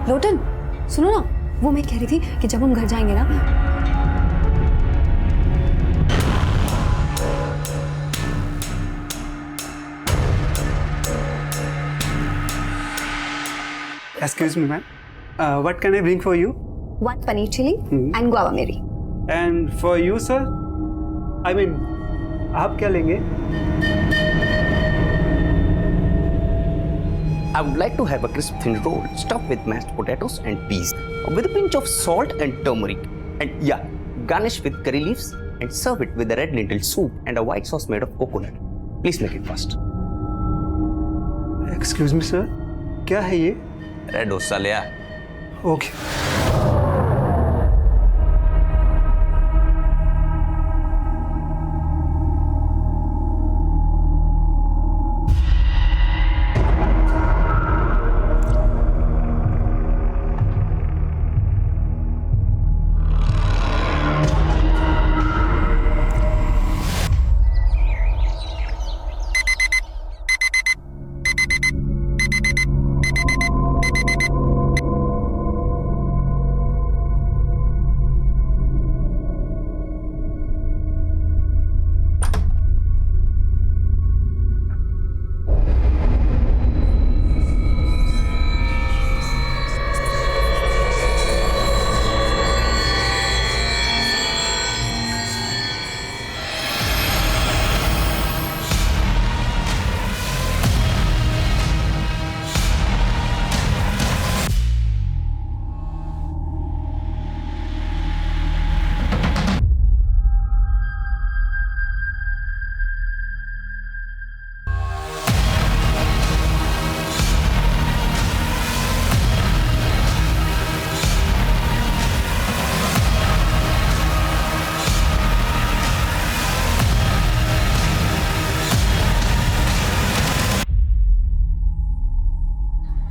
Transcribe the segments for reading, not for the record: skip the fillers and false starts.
लोटन सुनो ना, वो मैं कह रही थी कि जब हम घर जाएंगे ना, Excuse me, ma'am. What can I bring for you? 1 paneer chili and guava meri. And for you, sir? I mean, आप क्या लेंगे? I would like to have a crisp thin roll stuffed with mashed potatoes and peas with a pinch of salt and turmeric. And yeah, garnish with curry leaves and serve it with a red lentil soup and a white sauce made of coconut. Please make it fast. Excuse me, sir. क्या है ये? Red dosa लिया. Okay.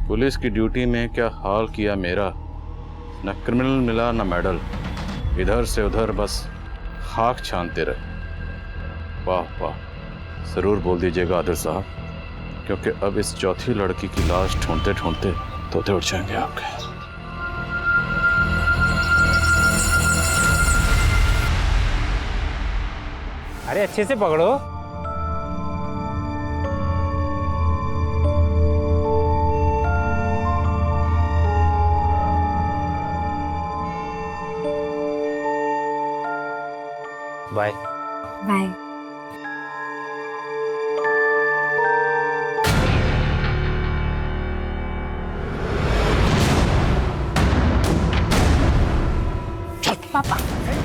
Police की duty में क्या हाल किया मेरा, न क्रिमिनल मिला न मेडल, इधर से उधर बस खाक छानते रहे। वाह वाह, जरूर बोल दीजिएगा आदिल साहब, क्योंकि अब इस चौथी लड़की की लाश ढूंढते ढूंढते तोते उठ जाएंगे आपके। अरे अच्छे से पकड़ो। Bye bye. पापा,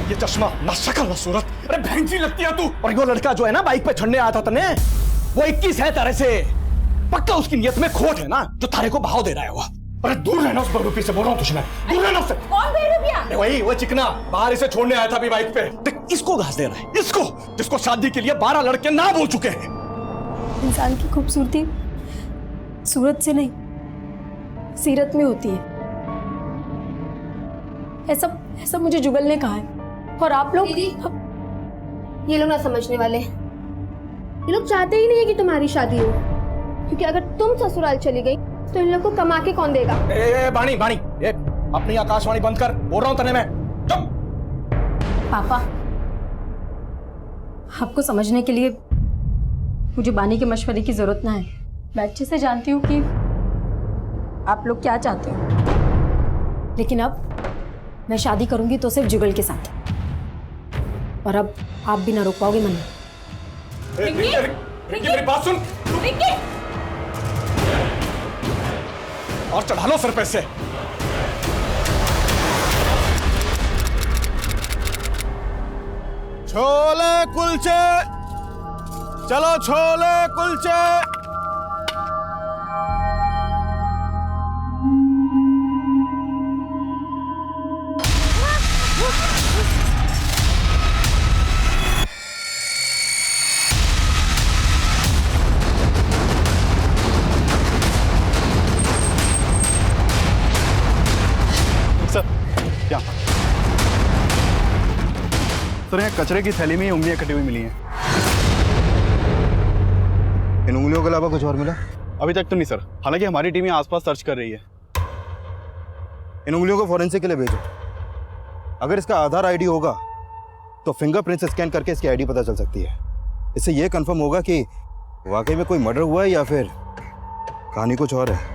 ये चश्मा ना शक्ल ना सूरत, अरे भैंसी लगती है तू। और वो लड़का जो है ना बाइक पे चढ़ने आया था तने, वो 21 है तारे से। पक्का उसकी नियत में खोट है ना, जो तारे को भाव दे रहा है वो। अरे दूर रहना उस बहरूपी से, बोल रहा हूँ तुझे मैं, दूर रहना उससे। कौन बहरूपिया? वही वो चिकना बाहर इसे छोड़ने आया था अभी बाइक पे। देख इसको घास दे रहा है, इसको जिसको शादी के लिए 12 लड़के ना बोल चुके हैं। इंसान की खूबसूरती सूरत से नहीं, सीरत में होती है। ऐसा मुझे जुगल ने कहा है। और आप लोग ये लोग ना समझने वाले, ये लोग चाहते ही नहीं है कि तुम्हारी शादी हो, क्योंकि अगर तुम ससुराल चली गई तो इन लोग को कमा के कौन देगा? बाणी ए, अपनी आकाशवाणी बंद कर, बोल रहा हूं तने मैं। चुप। पापा, आपको समझने के लिए मुझे बानी के मशवरे की जरूरत ना है। मैं अच्छे से जानती हूँ कि आप लोग क्या चाहते हो, लेकिन अब मैं शादी करूंगी तो सिर्फ जुगल के साथ, और अब आप भी ना रोक पाओगे मन में। रिंकी मेरी बात सुन। रिंकी और चढ़ा लो सर पे से। छोले कुलचे, चलो छोले कुलचे। सर यहाँ कचरे की थैली में ही उंगलियां कटी हुई मिली हैं। इन उंगलियों के अलावा कुछ और मिला? अभी तक तो नहीं सर, हालांकि हमारी टीम यहाँ आसपास सर्च कर रही है। इन उंगलियों को फॉरेंसिक के लिए भेजो। अगर इसका आधार आईडी होगा तो फिंगरप्रिंट स्कैन करके इसकी आईडी पता चल सकती है। इससे यह कंफर्म होगा कि वाकई में कोई मर्डर हुआ है या फिर कहानी कुछ और है।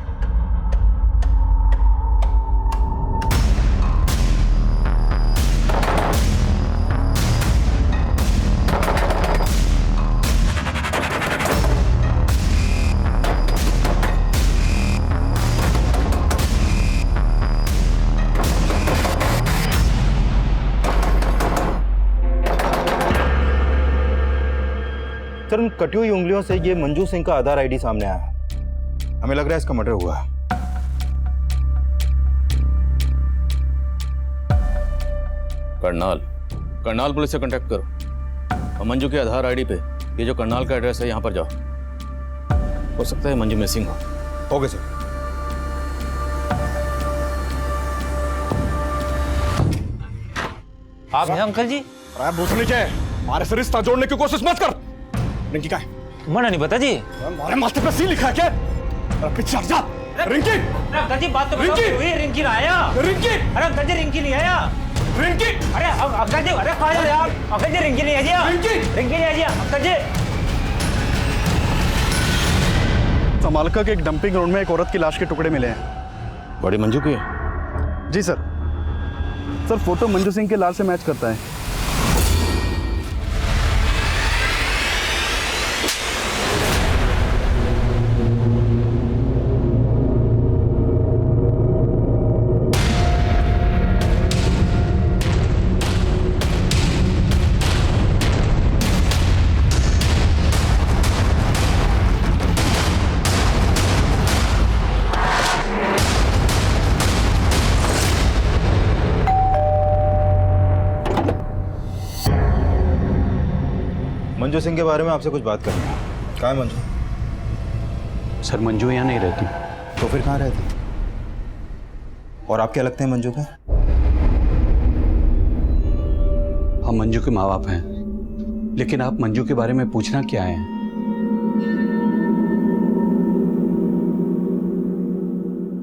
सर, उन कटी हुई उंगलियों से ये मंजू सिंह का आधार आईडी सामने आया। हमें लग रहा है इसका मर्डर हुआ है। करनाल पुलिस से कांटेक्ट करो और मंजू के आधार आईडी पे ये जो करनाल का एड्रेस है यहाँ पर जाओ। हो सकता है मंजू मिसिंग हो। Okay sir. आप हैं अंकल जी? अरे बूथ नीचे, हमारे से रिश्ता जोड़ने की कोशिश मत कर। रिंकी का है? मना नहीं पता जी। हमारे माथे पे सी लिखा है क्या? अरे पीछे हट जा। रिंकी! अरे अंकल जी बात तो बताओ। रिंकी! रिंकी ना आया। रिंकी! अरे अंकल जी रिंकी नहीं आया। रिंकी! अरे अंकल जी, अरे कहाँ जा रहे आप? अंकल जी रिंकी नहीं आया। रिंकी! रिंकी नहीं आया अंकल जी। समालका के एक डंपिंग ग्राउंड में एक औरत की लाश के टुकड़े मिले हैं। बड़ी मंजू की? जी sir. Sir, photo Manju Singh के लाश से मैच करता है। मंजू सिंह के बारे में आपसे कुछ बात करनी है। कहाँ है मंजू? सर, मंजू यहाँ नहीं रहती। तो फिर कहाँ रहती? और आप क्या लगते हैं मंजू के? हम मंजू के माँ बाप हैं, लेकिन आप मंजू के बारे में पूछना क्या है?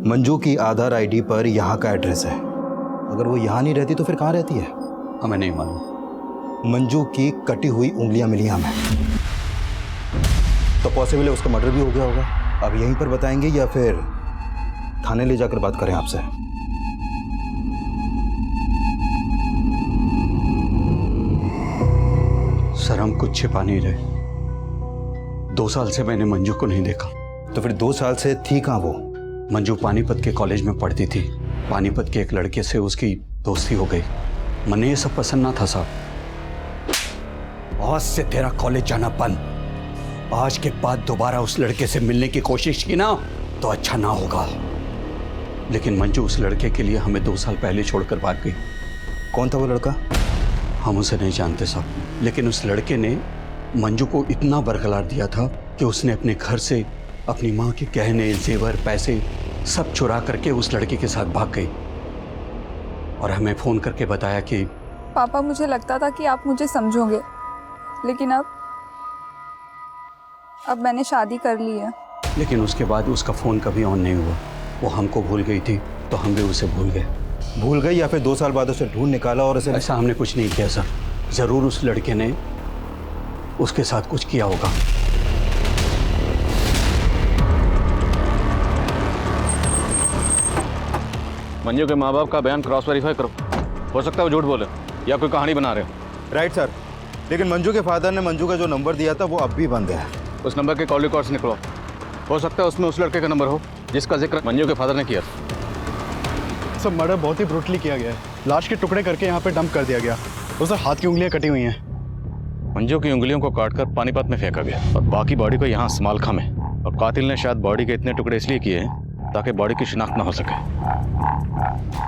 मंजू की आधार आईडी पर यहाँ का एड्रेस है। अगर वो यहाँ नहीं रहती तो फिर कहाँ रहती है? हमें नहीं मालूम। मंजू की कटी हुई उंगलियां मिली हमें, तो पॉसिबल है उसका मर्डर भी हो गया होगा। अब यहीं पर बताएंगे या फिर थाने ले जाकर बात करें आपसे? सर, हम कुछ छिपा नहीं रहे। 2 साल से मैंने मंजू को नहीं देखा। तो फिर 2 साल से थी कहाँ वो? मंजू पानीपत के कॉलेज में पढ़ती थी। पानीपत के एक लड़के से उसकी दोस्ती हो गई। मने ये सब पसंद ना था साहब। आज से तेरा कॉलेज जाना बंद। आज के बाद दोबारा उस लड़के से मिलने की कोशिश की ना तो अच्छा ना होगा। लेकिन मंजू उस लड़के के लिए हमें 2 साल पहले छोड़कर भाग गई। कौन था वो लड़का? हम उसे नहीं जानते साहब, लेकिन उस लड़के ने मंजू को इतना बरकरार दिया था कि उसने अपने घर से अपनी माँ के गहने, जेवर, पैसे सब चुरा करके उस लड़के के साथ भाग गई और हमें फ़ोन करके बताया कि पापा, मुझे लगता था कि आप मुझे समझोगे, लेकिन अब मैंने शादी कर ली है। लेकिन उसके बाद उसका फ़ोन कभी ऑन नहीं हुआ। वो हमको भूल गई थी तो हम भी उसे भूल गए। भूल गई या फिर 2 साल बाद उसे ढूंढ निकाला और उसे? ऐसा हमने कुछ नहीं किया सर। ज़रूर उस लड़के ने उसके साथ कुछ किया होगा। मंजू के माँ बाप का बयान क्रॉस वेरीफाई करो। हो सकता है वो झूठ बोले या कोई कहानी बना रहे हो। राइट सर, लेकिन मंजू के फादर ने मंजू का जो नंबर दिया था वो अब भी बंद है। उस नंबर के कॉल रिकॉर्ड्स निकलो। हो सकता है उसमें उस लड़के का नंबर हो जिसका जिक्र मंजू के फादर ने किया। सब मर्डर बहुत ही ब्रूटली किया गया है। लाश के टुकड़े करके यहाँ पे डंप कर दिया गया। उस हाथ की उंगलियां कटी हुई हैं। मंजू की उंगलियों को काटकर पानीपत में फेंका गया और बाकी बॉडी को यहाँ समालखा में। और कातिल ने शायद बॉडी के इतने टुकड़े इसलिए किए हैं ताकि बॉडी की शिनाख्त ना हो सके।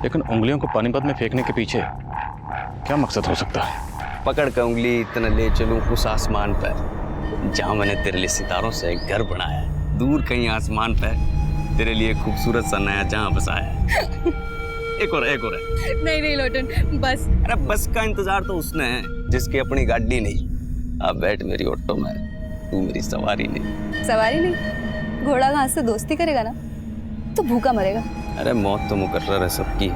लेकिन उंगलियों को पानीपत में फेंकने के पीछे क्या मकसद हो सकता है? पकड़ कर उंगली इतना ले चलूं उस आसमान पर जहां मैंने तेरे लिए सितारों से एक घर बनाया है। दूर कहीं आसमान पर तेरे लिए खूबसूरत सा नया जहां बसाया है। एक और है। नहीं लोटन, बस। अरे बस का इंतजार तो उसने है जिसकी अपनी गाड़ी नहीं। अब बैठ मेरी ऑटो में, तू मेरी सवारी नहीं। सवारी नहीं? घोड़ा घास से दोस्ती करेगा ना तो भूखा मरेगा। अरे मौत तो मुकर्रर है सबकी,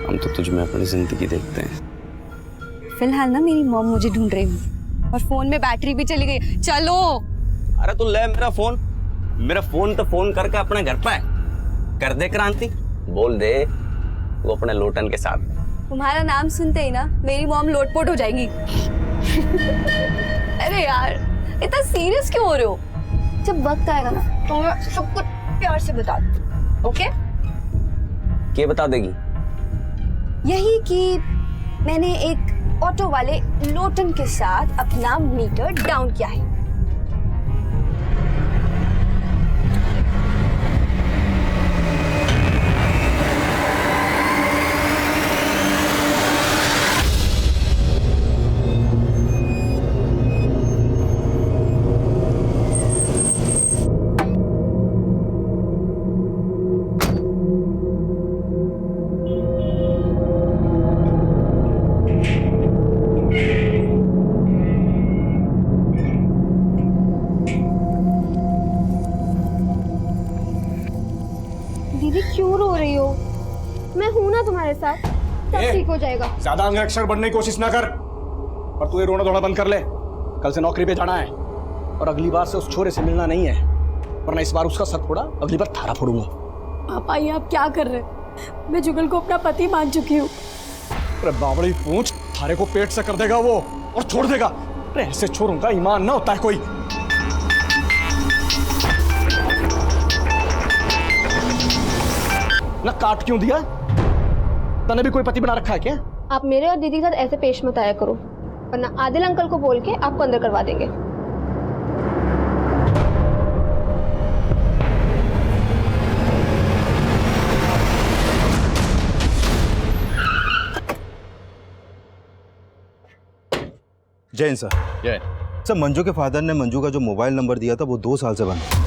हम तो तुझ में अपनी जिंदगी देखते हैं। फिलहाल ना मेरी मॉम मुझे ढूंढ रही है और फोन में बैटरी भी चली गई। चलो। अरे तू ले मेरा फोन तो फोन करके अपने घर पे कर दे क्रांति, बोल दे वो अपने लोटन के साथ। तुम्हारा नाम सुनते ही ना मेरी मॉम लोटपोट हो जाएगी। अरे यार इतना सीरियस क्यों हो रहे हो? जब वक्त आएगा ना तो मैं सब कुछ प्यार से बता दूँ। ओके? क्या बता देगी? यही कि मैंने एक ऑटो वाले लोटन के साथ अपना मीटर डाउन किया है। दीदी क्यों रो रही हो? मैं हूं ना तुम्हारे साथ, सब ठीक हो जाएगा। ज्यादा अंगरक्षर बनने की कोशिश ना कर, और तू ये रोना धोना बंद कर ले। कल से नौकरी पे जाना है और अगली बार से उस छोरे से मिलना नहीं है, वरना इस बार उसका सर फोड़ा, अगली बार थारा फोड़ूंगा। पापा ये आप क्या कर रहे हैं? मैं जुगल को अपना पति मान चुकी हूँ। अरे बावड़ी पूंछ, थारे को पेट से कर देगा वो और छोड़ देगा। अरे ऐसे छोरों का ईमान ना होता है कोई। ना काट क्यों दिया? तने भी कोई पति बना रखा है क्या? आप मेरे और दीदी के साथ ऐसे पेश मत आया करो, वरना आदिल अंकल को बोल के आपको अंदर करवा देंगे। जैन सर। जय। सर मंजू के फादर ने मंजू का जो मोबाइल नंबर दिया था वो 2 साल से बंद है,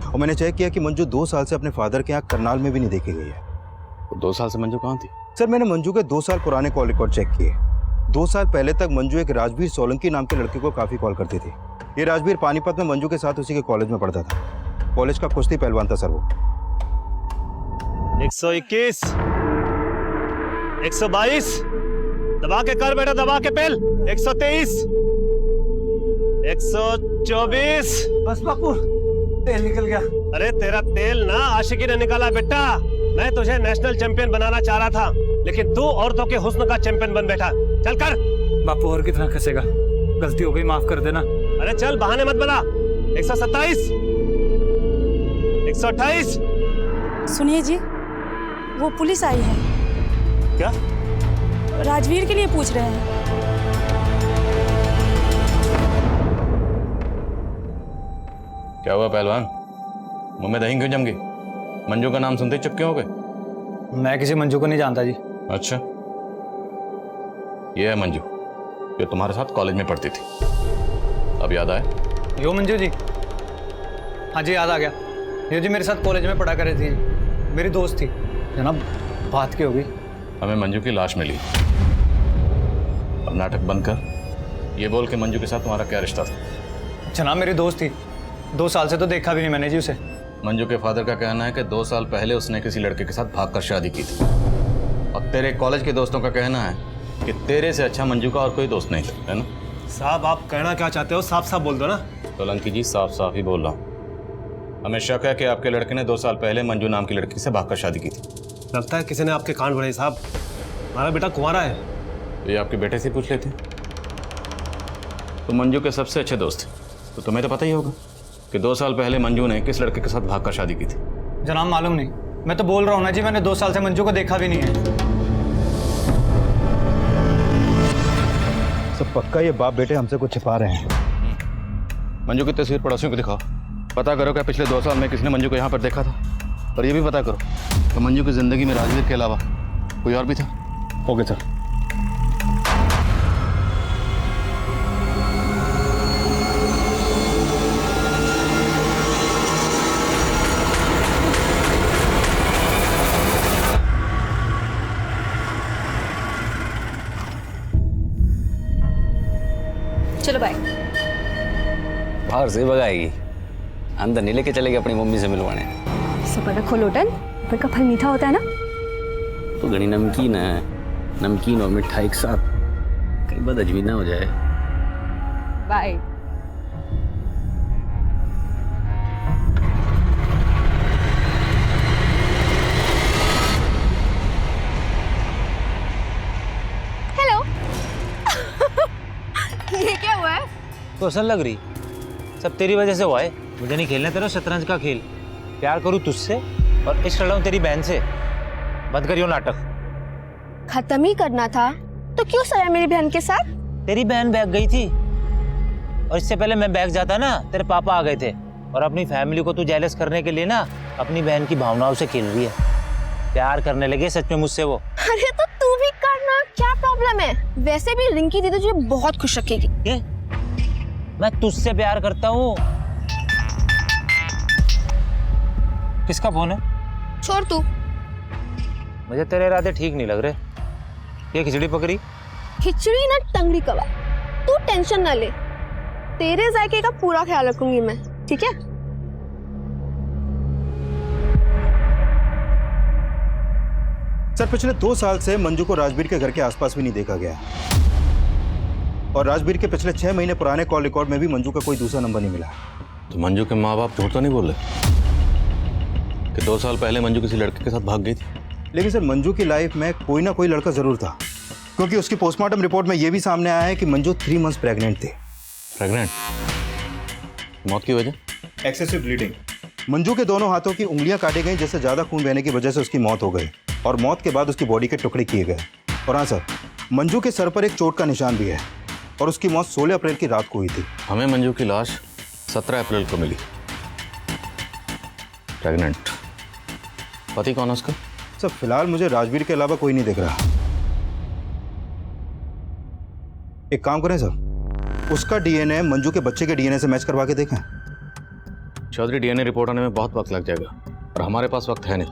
और मैंने चेक किया कि मंजू 2 साल से अपने फादर के यहाँ करनाल में भी नहीं देखी गई है। तो 2 साल से मंजू कहाँ थी? सर मैंने मंजू के 2 साल पुराने कॉल रिकॉर्ड चेक किए। 2 साल पहले तक मंजू एक राजवीर सोलंकी नाम के लड़के को काफी कॉल करती थी। ये राजवीर पानीपत में मंजू के साथ उसी के कॉलेज में पढ़ता था। कॉलेज का कुश्ती पहलवान था सर वो। 121, 122, दबा के कर बेटा, दबा के पेल। 123, 124। बस बापू, तेल निकल गया। अरे तेरा तेल ना आशिकी ने निकाला बेटा। मैं तुझे नेशनल चैंपियन बनाना चाह रहा था, लेकिन तू औरतों के हुस्न का चैंपियन बन बैठा। चल कर। बापू और कितना खसेगा? गलती हो गई, माफ कर देना। अरे चल बहाने मत बना। 127, 128। सुनिए जी, वो पुलिस आई है। क्या? राजवीर के लिए पूछ रहे हैं। क्या हुआ पहलवान, मुंह में दही क्यों जम गई? मंजू का नाम सुनते ही चुप क्यों हो गए? मैं किसी मंजू को नहीं जानता जी। अच्छा, ये है मंजू जो तुम्हारे साथ कॉलेज में पढ़ती थी। अब याद आया? यो मंजू जी? हाँ जी याद आ गया। यो जी मेरे साथ कॉलेज में पढ़ा कर रही थी, मेरी दोस्त थी। जनाब बात क्या हो गई? हमें मंजू की लाश मिली। अब नाटक बंद कर, ये बोल के मंजू के साथ तुम्हारा क्या रिश्ता था? जनाब मेरी दोस्त थी, 2 साल से तो देखा भी नहीं मैंने जी उसे। मंजू के फादर का कहना है कि 2 साल पहले उसने किसी लड़के के साथ भागकर शादी की थी, और तेरे कॉलेज के दोस्तों का कहना है कि तेरे से अच्छा मंजू का और कोई दोस्त नहीं था, है ना? साहब आप कहना क्या चाहते हो? साफ साफ बोल दो ना। सोलंकी जी साफ साफ ही बोल रहा हूँ। हमें शक है कि आपके लड़के ने 2 साल पहले मंजू नाम की लड़की से भागकर शादी की थी। लगता है किसी ने आपके कान भरे साहब। हमारा बेटा कुंवारा है। तो ये आपके बेटे से पूछ लेते। तो मंजू के सबसे अच्छे दोस्त, तो तुम्हें तो पता ही होगा कि 2 साल पहले मंजू ने किस लड़के के साथ भागकर शादी की थी। जनाब मालूम नहीं, मैं तो बोल रहा हूँ ना जी, मैंने 2 साल से मंजू को देखा भी नहीं है। सब पक्का ये बाप बेटे हमसे कुछ छिपा रहे हैं। मंजू की तस्वीर पड़ोसियों को दिखाओ, पता करो क्या पिछले 2 साल में किसने मंजू को यहाँ पर देखा था, और ये भी पता करो कि मंजू की जिंदगी में राजवीर के अलावा कोई और भी था। Okay sir. चलो बाय। बाहर से भगाएगी? अंदर नहीं लेके चले गए अपनी मम्मी से मिलवाने। सुपर रखो लोटन, ऊपर का फल मीठा होता है ना। तो घनी नमकीन है, नमकीन और मिठाई एक साथ, कहीं बात अजमी ना हो जाए। बाय। हेलो। ये क्या हुआ है? तो असल लग रही, सब तेरी वजह से हुआ है। मुझे नहीं खेलना तेरा शतरंज का खेल। प्यार करूँ तुझसे और इश्क लड़ाऊं तेरी बहन से। बंद करियो नाटक। खत्म ही करना था तो क्यों सोया मेरी बहन के साथ? तेरी बहन बैग गई थी और इससे पहले मैं बैग जाता ना, तेरे पापा आ गए थे। और अपनी फैमिली को तू जेलस करने के लिए ना अपनी बहन की भावनाओं से खेल रही है। प्यार करने लगे सच में मुझसे वो। अरे तो तू भी करना, क्या प्रॉब्लम है? वैसे भी रिंकी दीदी तुझे बहुत खुश रखेगी। क्या? मैं तुझसे प्यार करता हूँ। किसका फोन है? छोड़ तू। मुझे तेरे इरादे ठीक नहीं लग रहे। ये खिचड़ी पकड़ी? खिचड़ी ना टंगड़ी कबाब। तू टेंशन ना ले, तेरे जायके का पूरा ख्याल रखूंगी मैं, ठीक है? सर पिछले 2 साल से मंजू को राजवीर के घर के आसपास भी नहीं देखा गया और राजवीर के पिछले 6 महीने पुराने कॉल रिकॉर्ड में भी मंजू का कोई दूसरा नंबर नहीं मिला। तो मंजू के माँ बाप झूठ तो नहीं बोल रहे कि 2 साल पहले मंजू किसी लड़के के साथ भाग गई थी? लेकिन सर मंजू की लाइफ में कोई ना कोई लड़का जरूर था, क्योंकि उसकी पोस्टमार्टम रिपोर्ट में यह भी सामने आया है कि मंजू 3 मंथ्स प्रेग्नेंट थी। प्रेग्नेंट? मौत की वजह? Excessive bleeding. मंजू के दोनों हाथों की उंगलियां काटी गई, जिससे ज्यादा खून बहने की वजह से उसकी मौत हो गई और मौत के बाद उसकी बॉडी के टुकड़े किए गए। और हाँ सर, मंजू के सर पर एक चोट का निशान भी है और उसकी मौत 16 अप्रैल की रात को हुई थी। हमें मंजू की लाश 17 अप्रैल को मिली। प्रेग्नेंट। पति कौन है उसका? सर फिलहाल मुझे राजवीर के अलावा कोई नहीं दिख रहा। एक काम करें सर, उसका डीएनए मंजू के बच्चे के डीएनए से मैच करवा के देखें। चौधरी, डीएनए रिपोर्ट आने में बहुत वक्त लग जाएगा और हमारे पास वक्त है नहीं।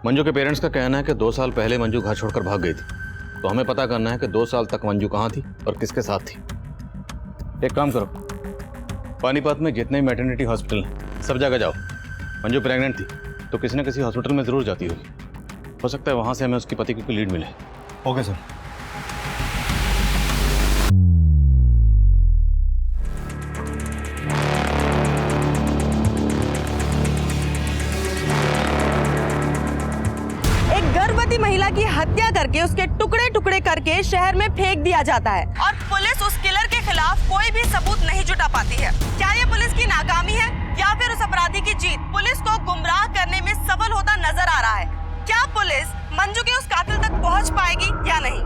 मंजू के पेरेंट्स का कहना है कि 2 साल पहले मंजू घर छोड़कर भाग गई थी, तो हमें पता करना है कि 2 साल तक मंजू कहाँ थी और किसके साथ थी। एक काम करो, पानीपत में जितने मैटरनिटी हॉस्पिटल हैं सब जगह जाओ। मंजू प्रेग्नेंट थी तो किसी न किसी हॉस्पिटल में जरूर जाती होगी। हो सकता है वहां से हमें उसकी पति की कोई लीड मिले। Okay sir. एक गर्भवती महिला की हत्या करके उसके टुकड़े टुकड़े करके शहर में फेंक दिया जाता है और पुलिस उस किलर के खिलाफ कोई भी सबूत नहीं जुटा पाती है। क्या ये पुलिस की नाकामी है या फिर उस अपराधी की जीत पुलिस को गुमराह करने में सफल होता नजर आ रहा है? क्या पुलिस मंजू के उस कातिल तक पहुंच पाएगी या नहीं?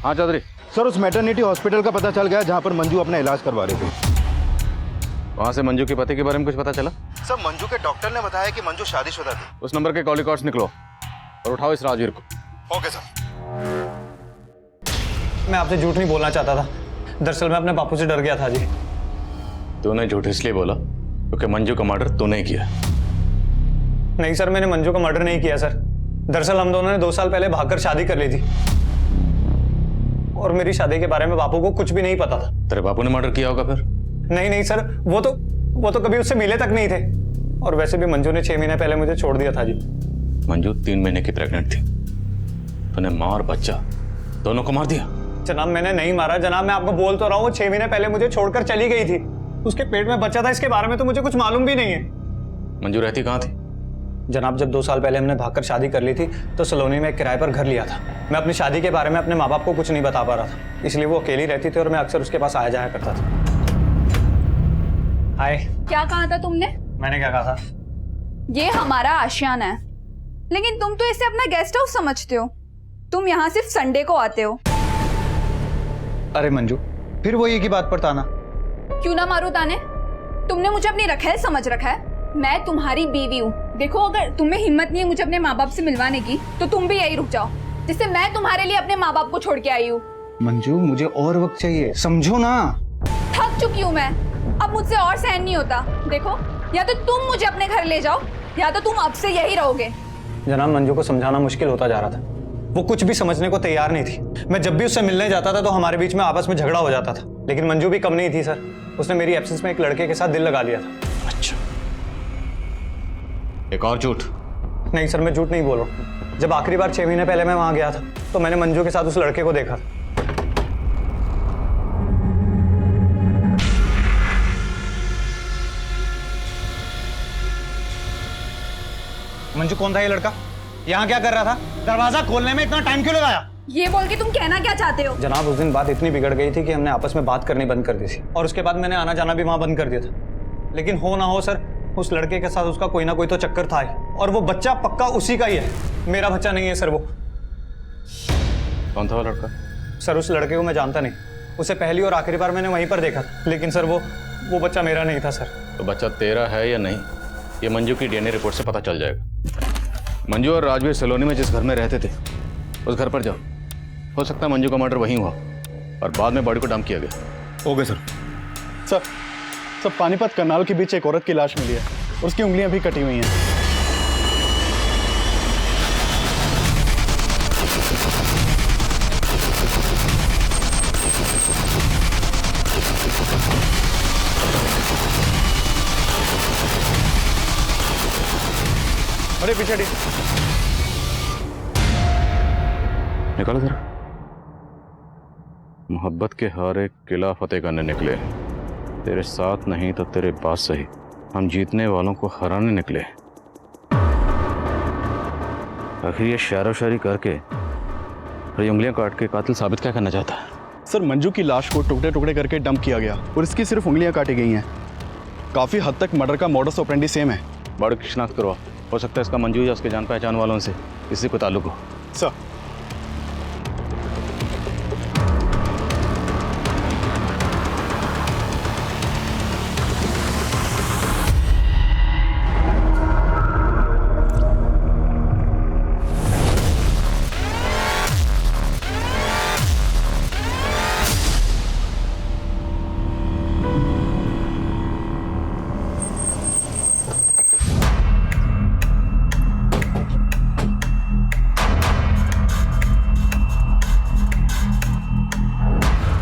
हाँ चौधरी। सर उस मैटरनिटी हॉस्पिटल का पता चल गया जहां पर मंजू अपना इलाज करवा रही थी। वहां से मंजू के पति के बारे में कुछ पता चला? सर मंजू के डॉक्टर ने बताया कि मंजू शादीशुदा थी। उस नंबर के कॉल रिकॉर्ड्स निकलो और उठाओ इस राजवीर को। Okay sir. मैं आपसे झूठ नहीं बोलना चाहता था, दरअसल मैं अपने बापू से डर गया था जी। तूने झूठ इसलिए बोला क्योंकि मंजू का मर्डर तूने किया? नहीं सर, मैंने मंजू का मर्डर नहीं किया सर। दरअसल हम दोनों ने 2 साल पहले भागकर शादी कर ली थी और मेरी शादी के बारे में बापू को कुछ भी नहीं पता था। तेरे बापू ने मर्डर किया होगा फिर? नहीं सर, वो तो कभी उससे मिले तक नहीं थे। और वैसे भी मंजू ने 6 महीने पहले मुझे छोड़ दिया था जी। मंजू 3 महीने की प्रेग्नेंट थी, तूने माँ और बच्चा दोनों को मार दिया? जनाब मैंने नहीं मारा जनाब, मैं आपको बोल तो रहा हूँ, वो 6 महीने पहले मुझे छोड़कर चली गई थी। उसके पेट में बच्चा था, इसके बारे में तो मुझे कुछ मालूम भी नहीं है। मंजू रहती कहाँ थी? जनाब जब 2 साल पहले हमने भागकर शादी कर ली थी तो सलोनी में एक किराए पर घर लिया था। मैं अपनी शादी के बारे में अपने माँ बाप को कुछ नहीं बता पा रहा था, इसलिए वो अकेली रहती थी और मैं अक्सर उसके पास आया जाया करता था। हाय। क्या कहा था तुमने? मैंने क्या कहा था? ये हमारा आशियाना है, लेकिन तुम तो इसे अपना गेस्ट हाउस समझते हो। तुम यहाँ सिर्फ संडे को आते हो। अरे मंजू, फिर वो एक ही बात पर ताना। क्यों ना मारू ताने? तुमने मुझे अपनी रखेल समझ रखा है। मैं तुम्हारी बीवी हूँ। देखो, अगर तुम्हें हिम्मत नहीं है मुझे अपने माँ बाप से मिलवाने की, तो तुम भी यही रुक जाओ, जिससे मैं तुम्हारे लिए अपने माँ बाप को छोड़ के आई हूँ। मंजू, मुझे और वक्त चाहिए, समझो ना। थक चुकी हूँ मैं, अब मुझसे और सहन नहीं होता। देखो, या तो तुम मुझे अपने घर ले जाओ, या तो तुम अब से यही रहोगे। जनाब, मंजू को समझाना मुश्किल होता जा रहा था। वो कुछ भी समझने को तैयार नहीं थी। मैं जब भी उससे मिलने जाता था तो हमारे बीच में आपस में झगड़ा हो जाता था। लेकिन मंजू भी कम नहीं थी सर। उसने मेरी एब्सेंस में एक लड़के के साथ दिल लगा लिया था। अच्छा, एक और झूठ? नहीं सर, मैं झूठ नहीं बोल रहा हूँ। जब आखिरी बार 6 महीने पहले मैं वहां गया था तो मैंने मंजू के साथ उस लड़के को देखा था। मंजू, कौन था ये लड़का? यहाँ क्या कर रहा था? दरवाजा खोलने में इतना टाइम क्यों लगाया? ये बोल के तुम कहना क्या चाहते हो? जनाब, उस दिन बात इतनी बिगड़ गई थी कि हमने आपस में बात करनी बंद कर दी थी, और उसके बाद मैंने आना जाना भी वहां बंद कर दिया था। लेकिन हो ना हो सर, उस लड़के के साथ उसका कोई ना कोई तो चक्कर था ही, और वो बच्चा पक्का उसी का ही है। मेरा बच्चा नहीं है सर वो। कौन था वो लड़का? सर, उस लड़के को मैं जानता नहीं। उसे पहली और आखिरी बार मैंने वहीं पर देखा था। लेकिन सर वो बच्चा मेरा नहीं था सर। तो बच्चा तेरा है या नहीं, ये मंजू की डीएनए रिपोर्ट से पता चल जाएगा। मंजू और राजवीर सलोनी में जिस घर में रहते थे उस घर पर जाओ। हो सकता है मंजू का मर्डर वहीं हुआ और बाद में बॉडी को डंप किया गया। Okay sir. Sir, Panipat Karnal के बीच एक औरत की लाश मिली है। उसकी उंगलियां भी कटी हुई हैं। अरे पीछे निकालो जरा। मोहब्बत के हारे किला फतेह करने निकले। तेरे साथ नहीं तो तेरे पास सही, हम जीतने वालों को हराने निकले। आखिर ये शायरो शायरी करके और ये उंगलियां काट के कातिल साबित क्या करना चाहता है? सर, मंजू की लाश को टुकड़े टुकड़े करके डंप किया गया और इसकी सिर्फ उंगलियां काटी गई हैं। काफी हद तक मर्डर का मॉडस ऑपरेंडी सेम है। बॉडी की शिनाख्त करवा। हो सकता है इसका मंजू या उसके जान पहचान वालों से किसी को ताल्लुक हो। सर,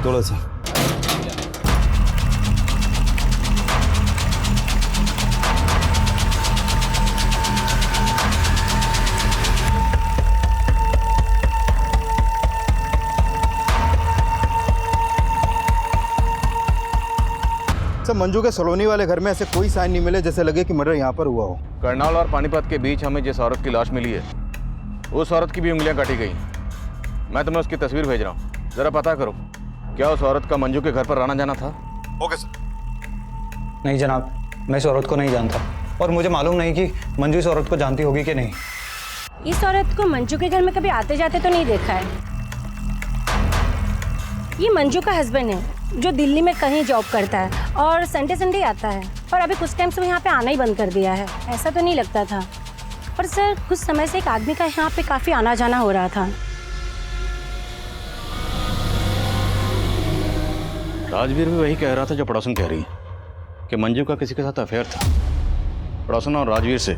थोड़ा सा सर, मंजू के सलोनी वाले घर में ऐसे कोई साइन नहीं मिले जैसे लगे कि मर्डर यहाँ पर हुआ हो। करनाल और पानीपत के बीच हमें जिस औरत की लाश मिली है उस औरत की भी उंगलियां काटी गई। मैं तुम्हें उसकी तस्वीर भेज रहा हूँ, जरा पता करो क्या उस औरत का मंजू के घर पर आना जाना था? Okay sir. नहीं जनाब, मैं इस औरत को नहीं जानता और मुझे मालूम नहीं कि मंजू इस औरत को जानती होगी कि नहीं। इस औरत को मंजू के घर में कभी आते जाते तो नहीं देखा है। ये मंजू का हस्बैंड है जो दिल्ली में कहीं जॉब करता है और संडे संडे आता है, और अभी कुछ टाइम से वो यहाँ पे आना ही बंद कर दिया है। ऐसा तो नहीं लगता था, पर सर कुछ समय से एक आदमी का यहाँ पे काफी आना जाना हो रहा था। राजवीर भी वही कह रहा था जो पड़ोसन कह रही है कि मंजू का किसी के साथ अफेयर था। पड़ोसन और राजवीर से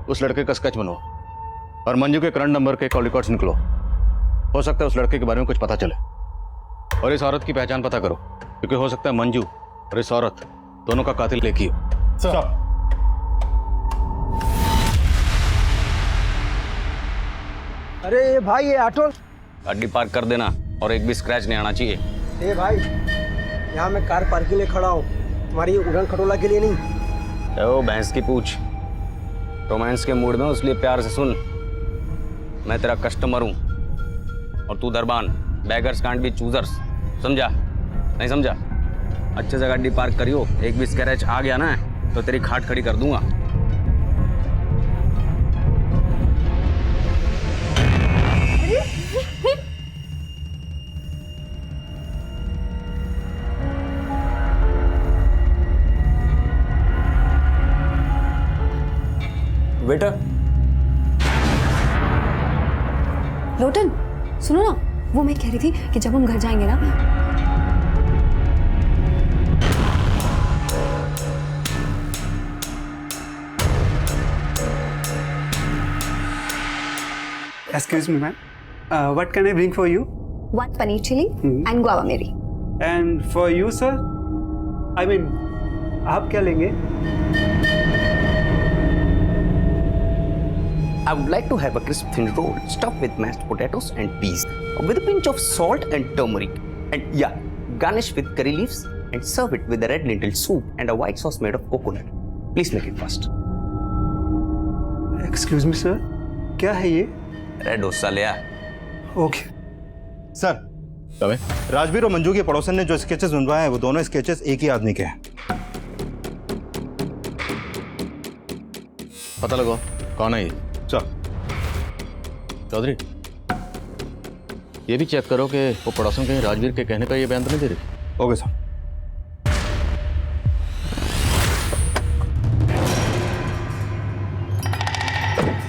उस लड़के का स्केच बनवाओ और मंजू के करंट नंबर के कॉल रिकॉर्ड्स निकलो। हो सकता है उस लड़के के बारे में कुछ पता चले, और इस औरत की पहचान पता करो, क्योंकि हो सकता है मंजू और इस औरत दोनों का कातिल एक ही हो। सर, अरे भाई, ये ऑटो गाड़ी पार्क कर देना और एक भी स्क्रैच नहीं आना चाहिए। ए भाई, यहाँ मैं कार पार्क के लिए खड़ा हूँ, तुम्हारी उड़न खटोला के लिए नहीं। ओ भैंस की पूछ, रोमांस के मूड में हो, इसलिए प्यार से सुन। मैं तेरा कस्टमर हूँ और तू दरबान। बैगर्स कांट बी चूजर्स, समझा? नहीं समझा? अच्छे से गाड़ी पार्क करियो, एक भी स्क्रैच आ गया ना तो तेरी खाट खड़ी कर दूंगा। बेटा लोटन सुनो ना, वो मैं कह रही थी कि जब हम घर जाएंगे ना, Excuse me, ma'am. What can I bring for you? 1 paneer chili and guava meri. And for you, sir? I mean, आप क्या लेंगे? I would like to have a crisp thin roll stuffed with mashed potatoes and peas, with a pinch of salt and turmeric, and yeah, garnish with curry leaves and serve it with a red lentil soup and a white sauce made of coconut. Please make it fast. Excuse me, sir. क्या है ये? Red dosa ले आ। Okay sir, Rajveer और मंजू के पड़ोसन ने जो sketches बनवाए हैं वो दोनों स्केचेस एक ही आदमी के हैं। पता लगाओ कौन है ये। सर चौधरी, ये भी चेक करो कि वो पड़ोसन कहीं राजवीर के कहने का ये बयान तो नहीं दे रही। Okay sir.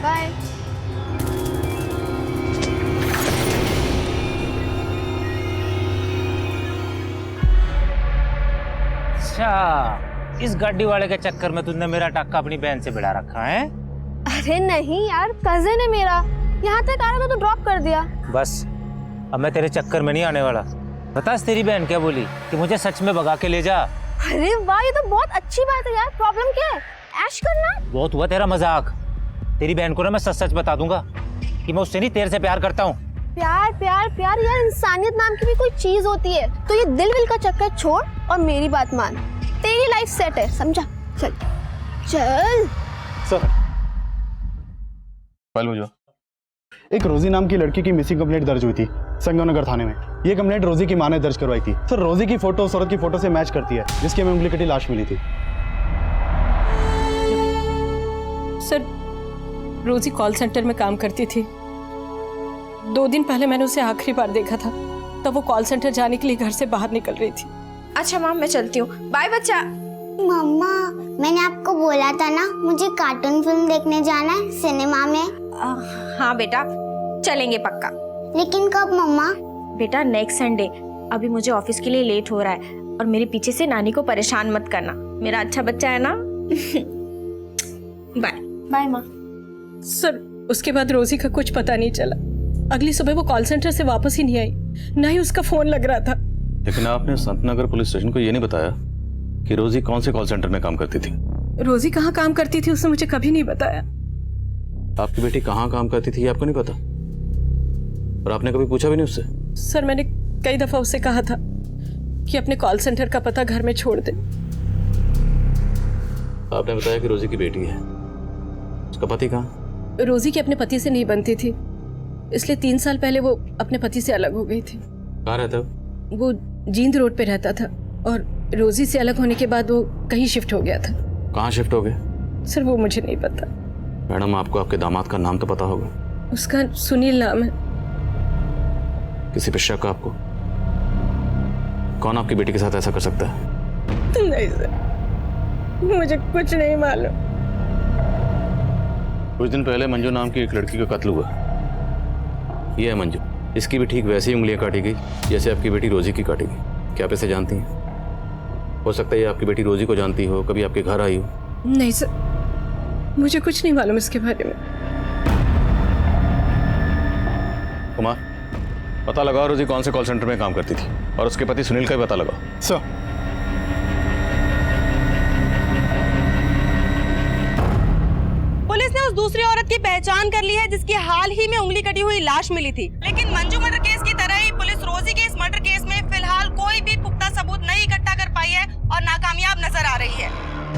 बाय। अच्छा, इस गाड़ी वाले के चक्कर में तुमने मेरा टक्का अपनी बहन से भिड़ा रखा है? अरे नहीं यार, कजिन है मेरा, यहाँ तक आ रहा था तो ड्रॉप कर दिया। बस अब मैं तेरे चक्कर में नहीं आने वाला। बता तेरी बहन क्या बोली कि मुझे सच में भगा के ले जा। अरे वाह, ये तो बहुत अच्छी बात है यार। प्रॉब्लम क्या है? ऐश करना। बहुत हुआ तेरा मजाक। तेरी बहन को ना मैं सच सच बता दूंगा कि मैं उससे नहीं तेरे से प्यार करता हूँ। प्यार प्यार प्यार यार, इंसानियत नाम की भी कोई चीज होती है। तो ये दिल विल का चक्कर छोड़ और मेरी बात मान। तेरी लाइफ सेट है, समझा? चल चल। सर एक रोजी नाम की लड़की की मिसिंग कंप्लेंट दर्ज हुई थी संगमनगर थाने में। ये कंप्लेंट रोजी की मां ने दर्ज करवाई थी। सर रोजी की फोटो औरत की फोटो से मैच करती है जिसकी हमें उंगली कटी लाश मिली थी। सर रोजी कॉल सेंटर में काम करती थी। 2 दिन पहले मैंने उसे आखिरी बार देखा था, तब वो कॉल सेंटर जाने के लिए घर से बाहर निकल रही थी। अच्छा माम, मैं चलती हूँ। बाय बच्चा। मम्मा, मैंने आपको बोला था ना मुझे कार्टून फिल्म देखने जाना है सिनेमा में। हाँ बेटा, चलेंगे पक्का। लेकिन कब मम्मा? बेटा नेक्स्ट संडे। अभी मुझे ऑफिस के लिए लेट हो रहा है और मेरे पीछे से नानी को परेशान मत करना। मेरा अच्छा बच्चा है ना। बाय बाय माँ। सर उसके बाद रोजी का कुछ पता नहीं चला। अगली सुबह वो कॉल सेंटर से वापस ही नहीं आई, ना ही उसका फोन लग रहा था। लेकिन आपने संतनगर पुलिस स्टेशन को ये नहीं बताया कि रोजी कौन से कॉल सेंटर में काम करती थी? रोजी कहाँ काम करती थी उसने मुझे कभी नहीं बताया। आपकी बेटी कहाँ काम करती थी ये आपको नहीं पता? और आपने कभी पूछा भी नहीं उससे? सर मैंने कई दफा उससे कहा था कि अपने कॉल सेंटर का पता घर में छोड़ दे। आपने बताया कि रोजी की बेटी है, उसका पति कहाँ? रोजी की अपने पति से नहीं बनती थी, इसलिए 3 साल पहले वो अपने पति से अलग हो गई थी। कहाँ रहता है वो जींद रोड पे रहता था और रोजी से अलग होने के बाद वो कहीं शिफ्ट हो गया था। कहाँ शिफ्ट हो गए? सर वो मुझे नहीं पता। मैडम आपको आपके दामाद का नाम तो पता होगा? उसका सुनील नाम है। किसी पे शक आपको? कौन आपकी बेटी के साथ ऐसा कर सकता है? नहीं सर, मुझे कुछ नहीं मालूम। कुछ दिन पहले मंजू नाम की एक लड़की का कत्ल हुआ। यह है मंजू, इसकी भी ठीक वैसी उंगलियां काटी गई जैसे आपकी बेटी रोजी की काटी गई। क्या आप इसे जानती हैं? हो सकता है ये आपकी बेटी रोजी को जानती हो, कभी आपके घर आई हो। नहीं सर, मुझे कुछ नहीं मालूम इसके बारे में। कुमार, पता लगाओ रोजी कौन से कॉल सेंटर में काम करती थी और उसके पति सुनील का भी पता लगाओ। सर पुलिस ने उस दूसरी औरत की पहचान कर ली है जिसकी हाल ही में उंगली कटी हुई लाश मिली थी। लेकिन मंजू मर्डर केस की तरह ही पुलिस रोजी के इस मर्डर केस में फिलहाल कोई भी पुख्ता सबूत नहीं इकट्ठा कर पाई है और नाकामयाब नजर आ रही है।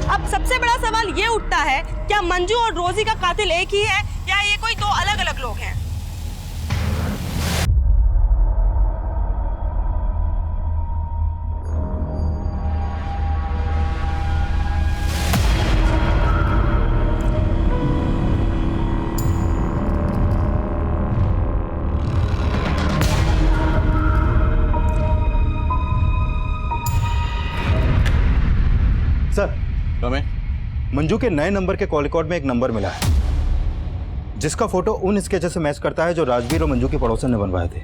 अब सबसे बड़ा सवाल ये उठता है, क्या मंजू और रोजी का कातिल एक ही है या ये कोई 2 अलग अलग लोग हैं? सर, मंजू के नए नंबर के कॉल रिकॉर्ड में एक नंबर मिला है। जिसका फोटो उन स्केचेस से मैच करता है जो राजवीर और मंजू के पड़ोसन ने बनवाए थे।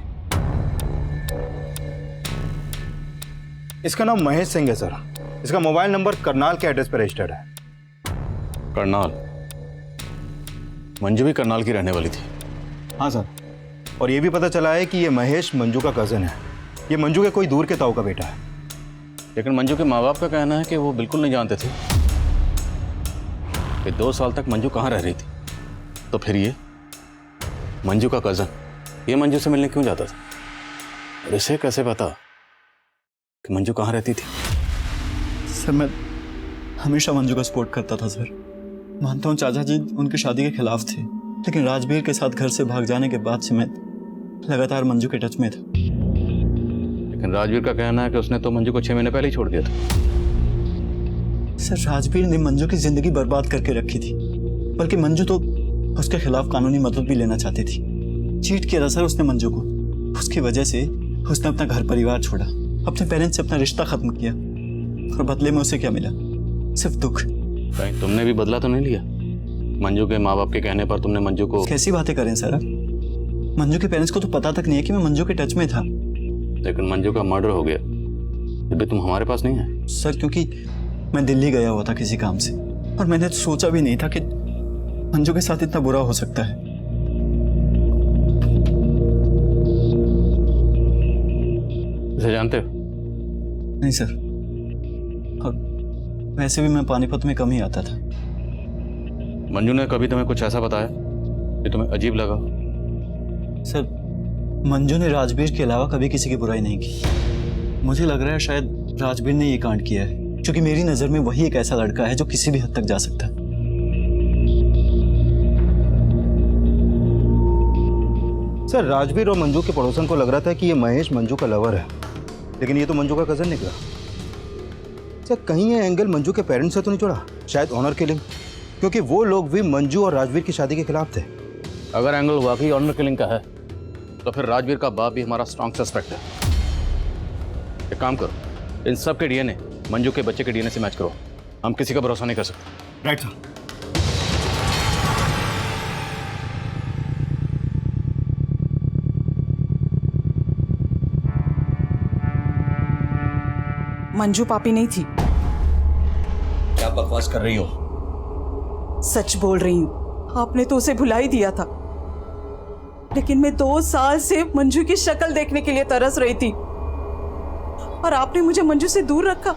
इसका नाम महेश सिंह है सर। इसका मोबाइल नंबर करनाल के एड्रेस पर रजिस्टर्ड है। करनाल? मंजू भी करनाल की रहने वाली थी? हाँ सर, और ये भी पता चला है कि ये महेश मंजू का कजन है। ये मंजू के कोई दूर के ताऊ का बेटा है। लेकिन मंजू के माँ बाप का कहना है कि वो बिल्कुल नहीं जानते थे कि 2 साल तक मंजू कहाँ रह रही थी। तो फिर ये मंजू का कजन ये मंजू से मिलने क्यों जाता था? और इसे कैसे पता कि मंजू कहाँ रहती थी? सर मैं हमेशा मंजू का सपोर्ट करता था सर। मानता हूँ चाचा जी उनकी शादी के खिलाफ थे, लेकिन राजवीर के साथ घर से भाग जाने के बाद से मैं लगातार मंजू के टच में था। लेकिन राजवीर का कहना है कि उसने तो मंजू को 6 महीने पहले ही छोड़ दिया था। सर राजवीर ने मंजू की जिंदगी बर्बाद करके रखी थी, बल्कि मंजू तो उसके खिलाफ कानूनी मदद भी लेना चाहती थी। चीट किया था सर उसने मंजू को। उसकी वजह से उसने अपना घर परिवार छोड़ा, अपने पेरेंट्स से अपना रिश्ता खत्म किया, और बदले में उसे क्या मिला? सिर्फ दुख। कहीं तुमने भी बदला तो नहीं लिया? मंजू के माँ बाप के कहने पर तुमने मंजू को... कैसी बातें करें सर? मंजू के पेरेंट्स को तो पता तक नहीं है कि मैं मंजू के टच में था। लेकिन मंजू का मर्डर हो गया, फिर भी तुम हमारे पास नहीं आए? सर क्योंकि मैं दिल्ली गया हुआ था किसी काम से, और मैंने सोचा भी नहीं था कि मंजू के साथ इतना बुरा हो सकता है। इसे जानते हो? नहीं सर, और वैसे भी मैं पानीपत में कम ही आता था। मंजू ने कभी तुम्हें कुछ ऐसा बताया कि तुम्हें अजीब लगा? सर मंजू ने राजवीर के अलावा कभी किसी की बुराई नहीं की। मुझे लग रहा है शायद राजवीर ने ये कांड किया है, क्योंकि मेरी नजर में वही एक ऐसा लड़का है जो किसी भी हद तक जा सकता है। सर राजवीर और मंजू के पड़ोसन को लग रहा था कि ये महेश मंजू का लवर है, लेकिन ये तो मंजू का कजन निकला। सर कहीं ये एंगल मंजू के पेरेंट्स से तो नहीं जुड़ा? शायद ऑनर किलिंग, क्योंकि वो लोग भी मंजू और राजवीर की शादी के खिलाफ थे। अगर एंगल वाकई ऑनर किलिंग का है तो फिर राजवीर का बाप भी हमारा स्ट्रॉन्ग सस्पेक्ट है। एक काम करो, इन सब के डीएनए मंजू के बच्चे के डीएनए से मैच करो। हम किसी का भरोसा नहीं कर सकते। Right sir. मंजू पापी नहीं थी। क्या बकवास कर रही हो? सच बोल रही हूँ, आपने तो उसे भुला ही दिया था, लेकिन मैं 2 साल से मंजू की शक्ल देखने के लिए तरस रही थी, और आपने मुझे मंजू से दूर रखा।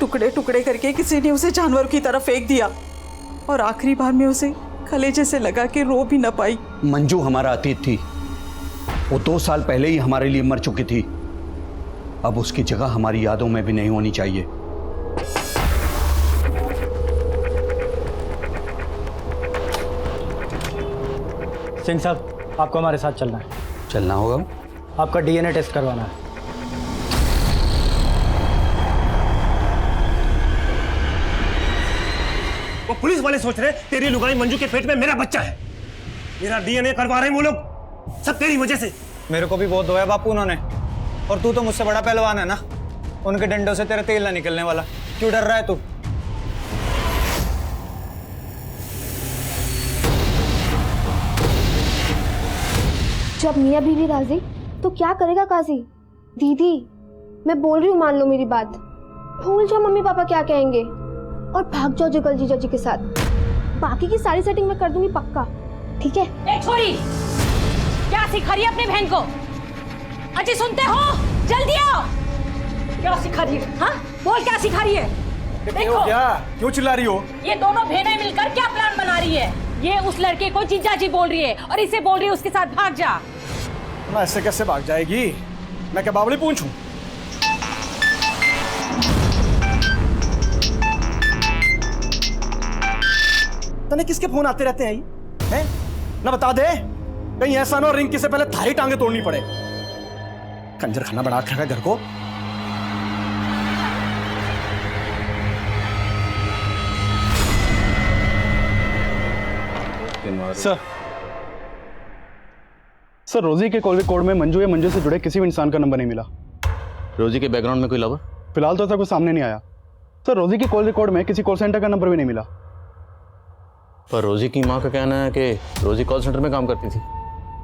टुकड़े टुकड़े करके किसी ने उसे जानवरों की तरफ फेंक दिया, और आखिरी बार में उसे कलेजे से लगा के रो भी न पाई। मंजू हमारा अतीत थी। वो 2 साल पहले ही हमारे लिए मर चुकी थी। अब उसकी जगह हमारी यादों में भी नहीं होनी चाहिए। सिंह साहब आपको हमारे साथ चलना है। चलना होगा? आपका डीएनए टेस्ट करवाना है। वो पुलिस वाले सोच रहे तेरी लुगाई मंजू के पेट में मेरा बच्चा है। मेरा डीएनए करवा रहे हैं वो लोग, सब तेरी वजह से। मेरे को भी बहुत धोया बापू उन्होंने, और तू तो मुझसे बड़ा पहलवान है ना, उनके डंडों से तेरा तेल ना निकलने वाला। क्यों डर रहा है तू? जब मियाँ बीवी राजी तो क्या करेगा काजी? दीदी मैं बोल रही हूँ, मान लो मेरी बात, भूल जाओ मम्मी पापा क्या कहेंगे और भाग जाओ जगल जीजा जी के साथ। बाकी की सारी सेटिंग मैं कर दूंगी पक्का, ठीक है? ए छोरी, क्या सिखा रही है अपनी बहन को? अजी सुनते हो? जल्दी आओ। क्या सिखा रही है? हाँ बोल, क्या सिखा रही है? देखो क्या, क्यों चिल्ला रही हो? ये दोनों बहनें मिलकर क्या प्लान बना रही है? ये उस लड़के को जीजा जी बोल रही है, और इसे बोल रही है उसके साथ भाग जा। मैं ऐसे कैसे भाग जाएगी? मैं क्या बावली पूंछूं? तने किसके फोन आते रहते हैं? हैं? ना बता दे, कहीं ऐसा ना हो रिंकी से पहले थारी टांगे तोड़नी पड़े। कंजर खाना बना के रखा घर को। सर रोजी के कॉल रिकॉर्ड में मंजू या मंजू से जुड़े किसी भी इंसान का नंबर नहीं मिला। रोजी के बैकग्राउंड में कोई लवर? फिलहाल तो ऐसा कुछ सामने नहीं आया। सर रोजी के कॉल रिकॉर्ड में किसी कॉल सेंटर का नंबर भी नहीं मिला। पर रोजी की माँ का कहना है कि रोजी कॉल सेंटर में काम करती थी।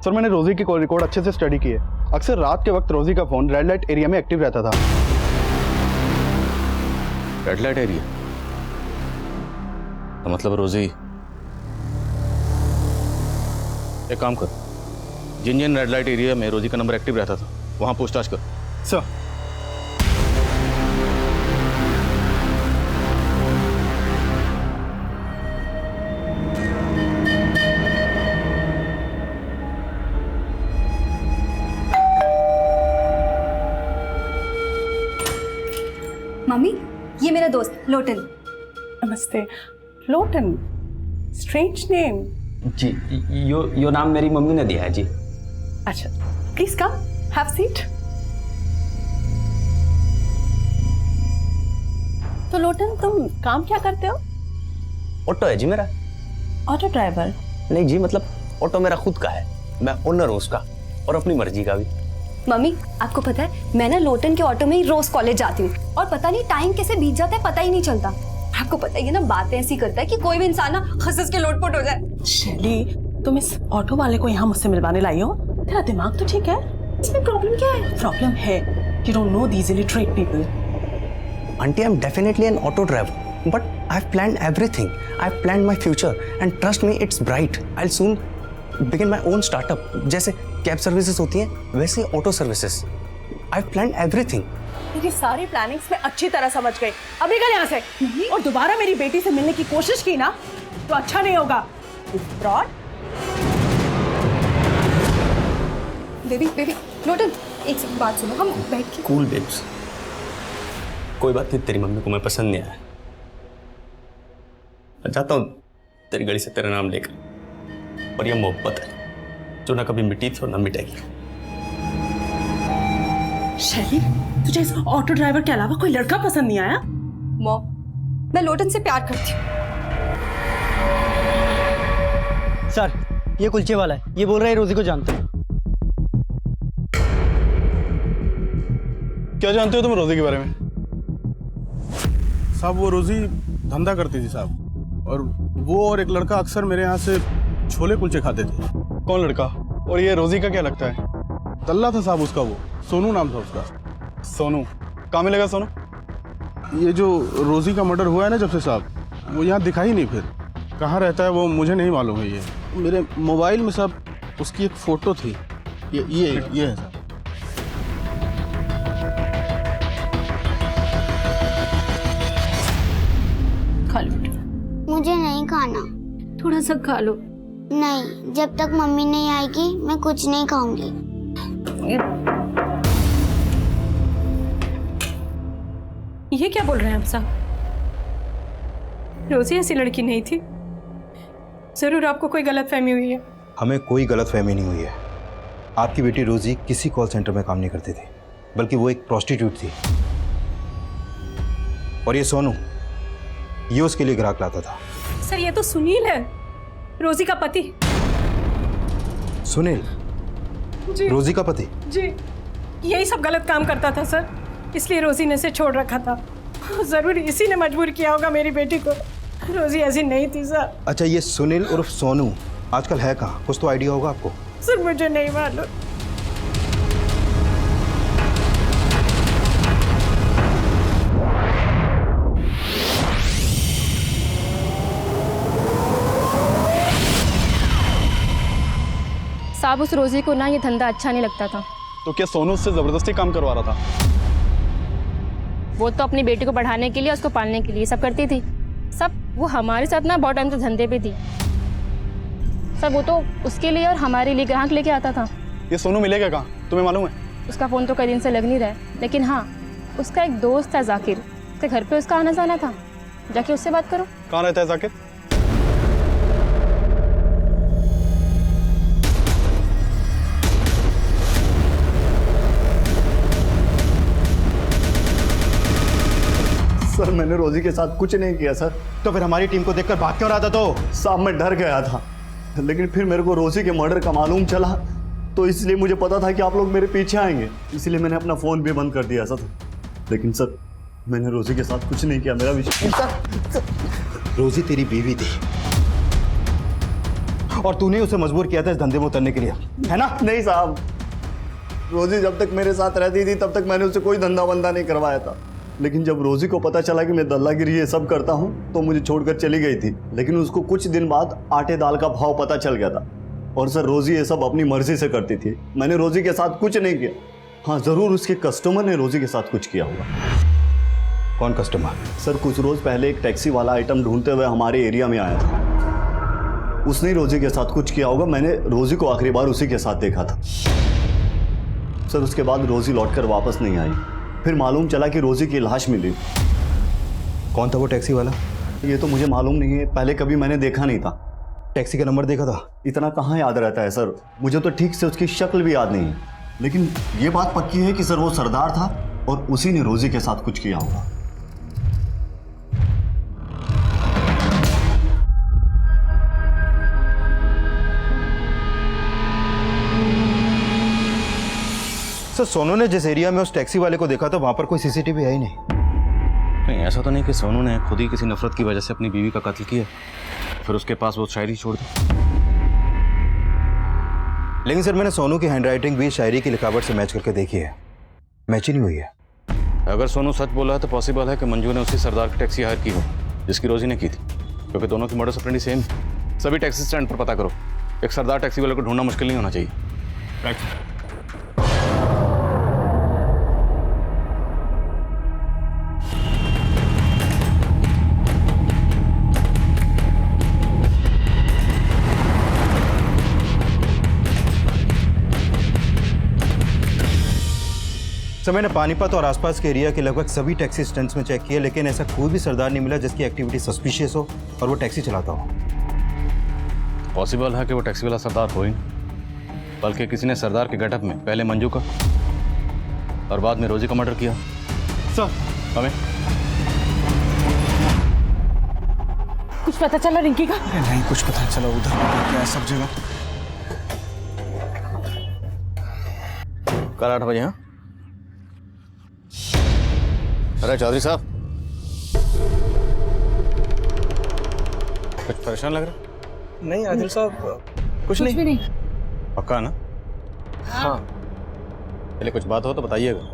सर मैंने रोजी की कॉल रिकॉर्ड अच्छे से स्टडी की है। अक्सर रात के वक्त रोजी का फोन रेड लाइट एरिया में एक्टिव रहता था। Red light area? तो मतलब रोजी, एक काम कर, जिन जिन रेड लाइट एरिया में रोजी का नंबर एक्टिव रहता था वहां पूछताछ कर। सर मम्मी, ये मेरा दोस्त लोटन। नमस्ते। Lotan, strange name. जी, यो नाम मेरी मम्मी ने दिया है जी। अच्छा, प्लीज कम, हैव सीट। तो लोटन, तुम काम क्या करते हो? ऑटो है जी मेरा। Auto driver? नहीं जी, मतलब ऑटो मेरा खुद का है, मैं ओनर हूँ उसका, और अपनी मर्जी का भी। मम्मी, आपको पता है मैं ना लोटन के ऑटो में ही रोज कॉलेज जाती हूँ और पता नहीं टाइम कैसे बीत जाता है, पता ही नहीं चलता। आपको पता ही है ना, बातें ऐसी करता है कि कोई भी इंसान ना हंस के लोटपोट हो जाए। शैली, तुम इस ऑटो वाले को यहाँ मुझसे मिलवाने लाई हो? तेरा दिमाग तो ठीक है? इसमें प्रॉब्लम क्या है? प्रॉब्लम है you don't know these illiterate people. Auntie, I'm definitely an auto driver, but I've planned everything. I've planned my future, and trust me, it's bright. I'll soon begin my own startup. जैसे cab services होती हैं, वैसे auto services. I've planned everything. मेरी सारी plannings में अच्छी तरह समझ गई। अब निकल यहाँ से, और दोबारा मेरी बेटी से मिलने की कोशिश की ना तो अच्छा नहीं होगा। फ्रॉड। बेबी, लोटन, एक बात सुनो, हम बैठ के। Cool babes. कोई बात नहीं, तेरी मम्मी को मैं पसंद नहीं आया। मैं चाहता हूँ तेरी गली से तेरा नाम लेकर, और ये मोहब्बत है जो ना कभी मिटी थी और ना मिटेगी। शैली, तुझे इस ऑटो ड्राइवर के अलावा कोई लड़का पसंद नहीं आया? मॉम, मैं लोटन से प्यार करती हूँ। सर, ये कुलचे वाला है, ये बोल रहा है रोजी को जानते हैं। क्या जानते हो तुम रोजी के बारे में? साहब, वो रोजी धंधा करती थी साहब, और वो और एक लड़का अक्सर मेरे यहाँ से छोले कुलचे खाते थे। कौन लड़का? और ये रोजी का क्या लगता है? तल्ला था साहब उसका, वो सोनू नाम था उसका। सोनू? कहाँ मिलेगा सोनू? ये जो रोजी का मर्डर हुआ है ना जब से साहब, वो यहाँ दिखा ही नहीं। फिर कहाँ रहता है वो मुझे नहीं मालूम है। ये मेरे मोबाइल में साहब उसकी एक फ़ोटो थी। ये है साहब। खा लो। मुझे नहीं खाना। थोड़ा सा खा लो। नहीं, जब तक मम्मी नहीं आएगी मैं कुछ नहीं खाऊंगी। ये क्या बोल रहे हैं आप साहब? रोजी ऐसी लड़की नहीं थी। जरूर आपको कोई गलतफहमी हुई है। हमें कोई गलतफहमी नहीं हुई है। आपकी बेटी रोजी किसी कॉल सेंटर में काम नहीं करती थी, बल्कि वो एक प्रोस्टिट्यूट थी। और ये सोनू, ये उसके लिए ग्राहक लाता था। सर, ये तो सुनील है, रोजी का पति। सुनील? जी। रोजी का पति? जी, यही सब गलत काम करता था सर, इसलिए रोजी ने इसे छोड़ रखा था। जरूर इसी ने मजबूर किया होगा मेरी बेटी को। रोजी ऐसी नहीं थी सर। अच्छा, ये सुनील उर्फ सोनू आजकल है कहाँ? कुछ तो आइडिया होगा आपको? सर, मुझे नहीं मालूम। साहब, उस रोजी को ना ये धंधा अच्छा नहीं लगता था। तो क्या सोनू उससे जबरदस्ती काम करवा रहा था? वो तो अपनी बेटी को पढ़ाने के लिए, उसको पालने के लिए सब करती थी। सब वो हमारे साथ ना बहुत टाइम से धंधे पे थी। सब वो तो उसके लिए और हमारे लिए ग्राहक लेके आता था। ये सोनू मिलेगा कहाँ, तुम्हें मालूम है? उसका फ़ोन तो कई दिन से लग नहीं रहा है, लेकिन हाँ, उसका एक दोस्त है जाकिर, उसके घर पे उसका आना जाना था। जाके उससे बात करो। कहाँ रहता है जाकिर? सर, मैंने रोजी के साथ कुछ नहीं किया सर। तो फिर हमारी टीम को देखकर भाग क्यों रहा था? तो साहब, मैं डर गया था, लेकिन फिर मेरे को रोजी के मर्डर का मालूम चला, तो इसलिए मुझे पता था कि आप लोग मेरे पीछे आएंगे, इसलिए मैंने अपना फ़ोन भी बंद कर दिया सर। लेकिन सर, मैंने रोजी के साथ कुछ नहीं किया, मेरा विश्वास। रोजी तेरी बीवी थी, और तूने उसे मजबूर किया था इस धंधे में उतरने के लिए, है ना? नहीं साहब, रोजी जब तक मेरे साथ रहती थी तब तक मैंने उसे कोई धंधा वंदा नहीं करवाया था। लेकिन जब रोजी को पता चला कि मैं दल्लागिरी ये सब करता हूँ तो मुझे छोड़कर चली गई थी। लेकिन उसको कुछ दिन बाद आटे दाल का भाव पता चल गया था। और सर, रोजी ये सब अपनी मर्जी से करती थी। मैंने रोजी के साथ कुछ नहीं किया। हाँ, ज़रूर उसके कस्टमर ने रोजी के साथ कुछ किया होगा। कौन कस्टमर? सर, कुछ रोज़ पहले एक टैक्सी वाला आइटम ढूंढते हुए हमारे एरिया में आया था। उसने रोजी के साथ कुछ किया होगा। मैंने रोजी को आखिरी बार उसी के साथ देखा था। सर, उसके बाद रोजी लौटकर वापस नहीं आई। फिर मालूम चला कि रोजी की लाश मिली। कौन था वो टैक्सी वाला? ये तो मुझे मालूम नहीं है, पहले कभी मैंने देखा नहीं था। टैक्सी का नंबर देखा था? इतना कहाँ याद रहता है सर, मुझे तो ठीक से उसकी शक्ल भी याद नहीं है। लेकिन ये बात पक्की है कि सर वो सरदार था और उसी ने रोजी के साथ कुछ किया होगा। सर, सोनू ने जिस एरिया में उस टैक्सी वाले को देखा था वहां पर कोई सीसीटीवी है ही नहीं। ऐसा तो नहीं कि सोनू ने खुद ही किसी नफरत की वजह से अपनी बीवी का कत्ल किया फिर उसके पास वो शायरी छोड़ दी। लेकिन सर, मैंने सोनू की हैंडराइटिंग भी शायरी की लिखावट से मैच करके देखी है, मैच ही नहीं हुई है। अगर सोनू सच बोला है तो पॉसिबल है कि मंजू ने उसी सरदार की टैक्सी हायर की हो जिसकी रोजी ने की थी, क्योंकि दोनों की मॉडस ऑपरेंडी सेम। सभी टैक्सी स्टैंड पर पता करो, एक सरदार टैक्सी वाले को ढूंढना मुश्किल नहीं होना चाहिए। राइट। सर, मैंने पानीपत और आसपास के एरिया के लगभग सभी टैक्सी स्टैंड्स में चेक किया, लेकिन ऐसा कोई भी सरदार नहीं मिला जिसकी एक्टिविटी सस्पिशियस हो और वो टैक्सी चलाता हो। पॉसिबल है कि वो टैक्सी वाला सरदार हो ही नहीं, बल्कि किसी ने सरदार के गेटअप में पहले मंजू का और बाद में रोजी का मर्डर किया। सर, हमें कुछ पता चला रिंकी का? नहीं कुछ पता चला, उधर क्या है सब जगह। कल 8 बजे। हाँ, अरे चौधरी साहब, कुछ परेशान लग रहा? नहीं आदिल साहब, कुछ नहीं। भी नहीं। पक्का ना? हाँ। पहले कुछ बात हो तो बताइएगा।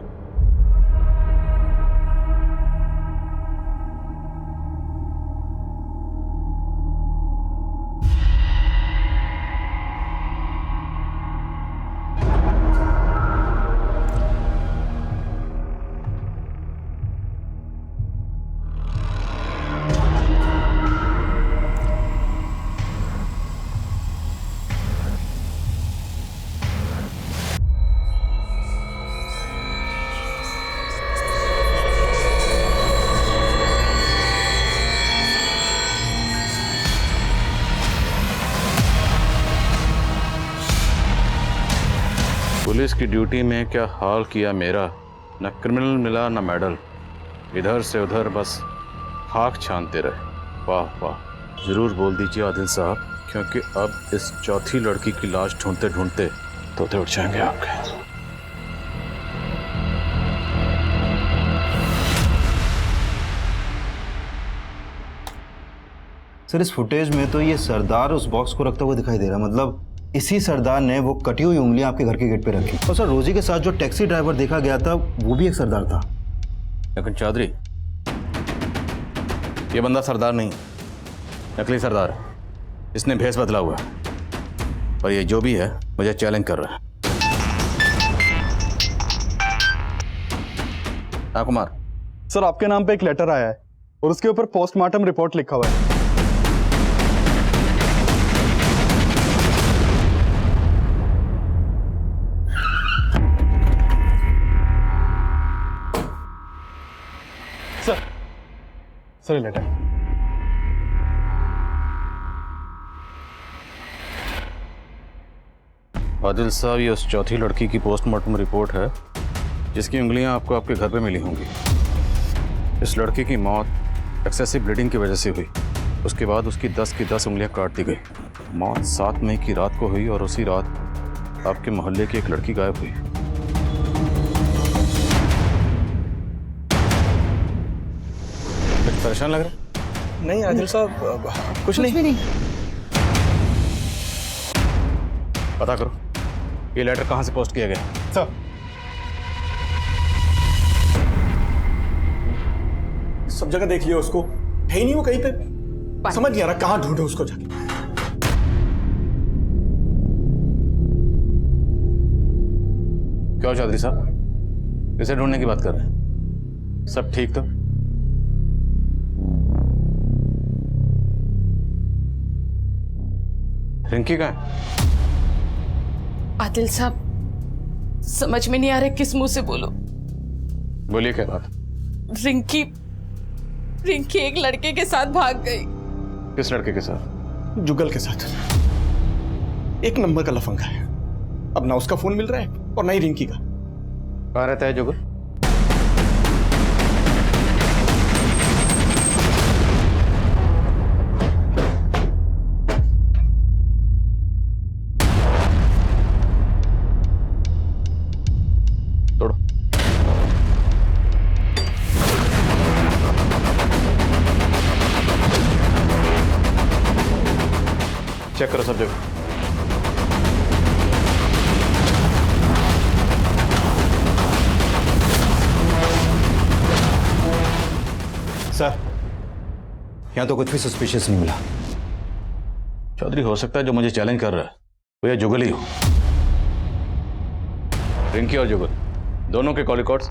पुलिस की ड्यूटी में क्या हाल किया मेरा, न क्रिमिनल मिला न मेडल, इधर से उधर बस खाक छानते रहे। वाह वाह, जरूर बोल दीजिए आदिल साहब, क्योंकि अब इस चौथी लड़की की लाश ढूंढते ढूंढते तोते उठ जाएंगे आपके। सर, इस फुटेज में तो ये सरदार उस बॉक्स को रखता हुआ दिखाई दे रहा है, मतलब इसी सरदार ने वो कटी हुई उंगलियां आपके घर के गेट पे रखी। और सर, रोजी के साथ जो टैक्सी ड्राइवर देखा गया था वो भी एक सरदार था। लेकिन चौधरी, ये बंदा सरदार नहीं, नकली सरदार है। इसने भेष बदला हुआ है और ये जो भी है मुझे चैलेंज कर रहा है। कुमार सर, आपके नाम पे एक लेटर आया है और उसके ऊपर पोस्टमार्टम रिपोर्ट लिखा हुआ है। Sir, letter. आदिल साहब, ये उस चौथी लड़की की पोस्टमार्टम रिपोर्ट है जिसकी उंगलियां आपको आपके घर पे मिली होंगी। इस लड़की की मौत एक्सेसिव ब्लीडिंग की वजह से हुई। उसके बाद उसकी 10 की 10 उंगलियां काट दी गई। मौत 7 मई की रात को हुई और उसी रात आपके मोहल्ले की एक लड़की गायब हुई। परेशान लग रहा? नहीं आदिल साहब, कुछ नहीं। भी नहीं। पता करो ये लेटर कहाँ से पोस्ट किया गया। सर सब जगह देख लिया उसको, है ही नहीं वो कहीं पे। समझ नहीं आ रहा कहाँ ढूंढे उसको जाके। क्यों चौधरी साहब इसे ढूंढने की बात कर रहे हैं? सब ठीक तो? रिंकी कहाँ है? आदिल साहब समझ में नहीं आ रहा किस मुंह से बोलो। बोलिए क्या बात? रिंकी एक लड़के के साथ भाग गई। किस लड़के के साथ? जुगल के साथ। एक नंबर का लफंगा है। अब ना उसका फोन मिल रहा है और ना ही रिंकी का। कहाँ रहता है जुगल? तोड़ो। चेक करो सब जगह। सर यहाँ तो कुछ भी सस्पिशियस नहीं मिला। चौधरी हो सकता है जो मुझे चैलेंज कर रहा है वो ये जुगल ही हो। रिंकी और जुगल दोनों के कॉल रिकॉर्ड्स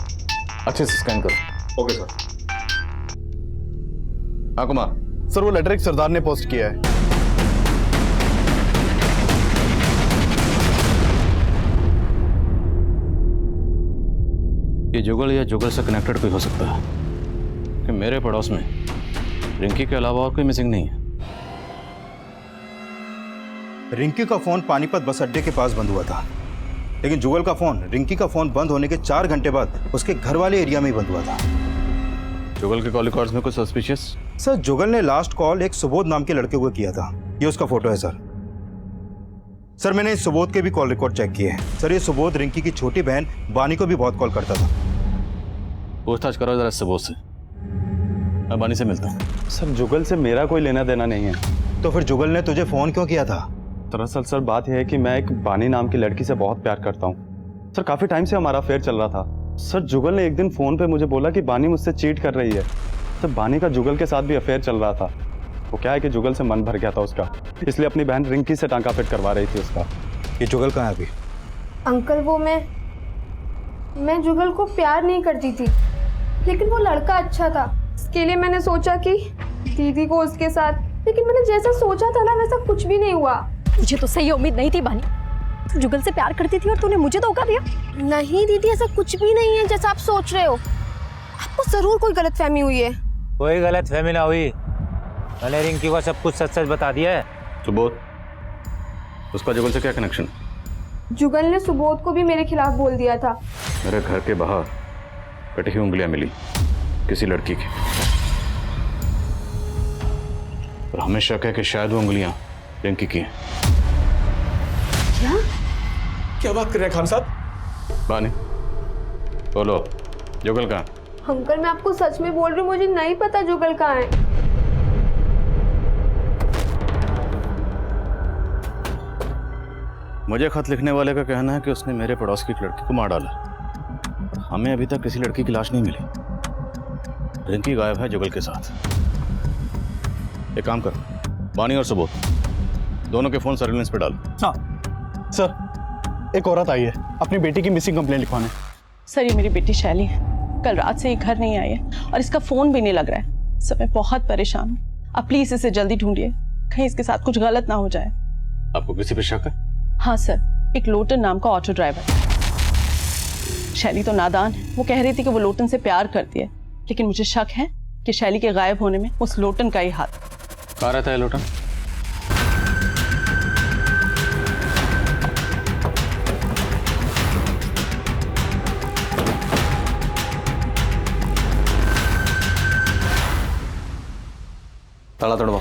अच्छे से स्कैन करो। Okay sir. हाँ कुमार। सर वो लेटर एक सरदार ने पोस्ट किया है। ये जुगल या जुगल से कनेक्टेड कोई हो सकता है कि मेरे पड़ोस में रिंकी के अलावा और कोई मिसिंग नहीं है। रिंकी का फोन पानीपत बस अड्डे के पास बंद हुआ था, लेकिन जुगल का फोन रिंकी का फोन बंद होने के 4 घंटे बाद उसके घर वाले एरिया में ही बंद हुआ था। जुगल के कॉल रिकॉर्ड्स में कुछ सस्पिशियस? सर जुगल ने लास्ट कॉल एक सुबोध नाम के लड़के को किया था। ये उसका फोटो है सर मैंने इस सुबोध के भी कॉल रिकॉर्ड चेक किए हैं। सर ये सुबोध रिंकी की छोटी बहन बानी को भी बहुत कॉल करता था। पूछताछ करो जरा सुबोध से। मैं बानी से मिलता हूँ। सर जुगल से मेरा कोई लेना देना नहीं है। तो फिर जुगल ने तुझे फोन क्यों किया था? दरअसल सर बात यह है कि मैं एक बानी नाम की लड़की से बहुत प्यार करता हूँ। सर काफी टाइम से हमारा अफेयर चल रहा था। सर जुगल ने एक दिन फोन पे मुझे बोला कि बानी मुझसे चीट कर रही है। सर बानी का जुगल के साथ भी अफेयर चल रहा था। वो क्या है कि जुगल से मन भर गया था उसका, इसलिए अपनी बहन रिंकी से टांका फिट करवा रही थी उसका। ये जुगल कहाँ है अभी? अंकल वो मैं जुगल को प्यार नहीं करती थी, लेकिन वो लड़का अच्छा था। इसके लिए मैंने सोचा कि दीदी को उसके साथ, लेकिन मैंने जैसा सोचा था ना वैसा कुछ भी नहीं हुआ। मुझे तो सही उम्मीद नहीं थी बानी। तू जुगल से प्यार करती थी और तूने मुझे धोखा दिया। नहीं दीदी ऐसा कुछ भी नहीं है जैसा आप सोच रहे हो। आपको जरूर कोई गलतफहमी हुई है। कोई गलतफहमी ना हुई। मैंने रिंकी को सब कुछ सच सच बता दिया है। सुबोध उसका जुगल से क्या कनेक्शन? जुगल ने सुबोध को भी मेरे खिलाफ बोल दिया था। मेरे घर के बाहर कटी हुई उंगलियां मिली किसी लड़की की, और हमें शक है कि शायद वो उंगलियां रिंकी की हैं। क्या बात कर रहे हैं खान साहब? बानी बोलो जुगल कहाँ? अंकल मैं आपको सच में बोल रही हूँ, मुझे नहीं पता जुगल कहाँ है। मुझे खत लिखने वाले का कहना है कि उसने मेरे पड़ोस की एक लड़की को मार डाला। हमें अभी तक किसी लड़की की लाश नहीं मिली। रिंकी गायब है जुगल के साथ। एक काम कर, बानी और सुबोध दोनों के फोन सर्विलेंस पे डाल। सर एक औरत आई है अपनी बेटी की मिसिंग कंप्लेंट लिखवाने। सर ये मेरी बेटी शैली है, कल रात से ये घर नहीं आई है और इसका फोन भी नहीं लग रहा है। सर मैं बहुत परेशान हूँ, आप प्लीज इसे जल्दी ढूंढिए, कहीं इसके साथ कुछ गलत ना हो जाए। आपको किसी पे शक है? हाँ सर, एक लोटन नाम का ऑटो ड्राइवर। शैली तो नादान है, वो कह रही थी कि वो लोटन से प्यार करती है, लेकिन मुझे शक है कि शैली के गायब होने में उस लोटन का ही हाथ। कहाँ रहता है लोटन? ताला तोड़वा।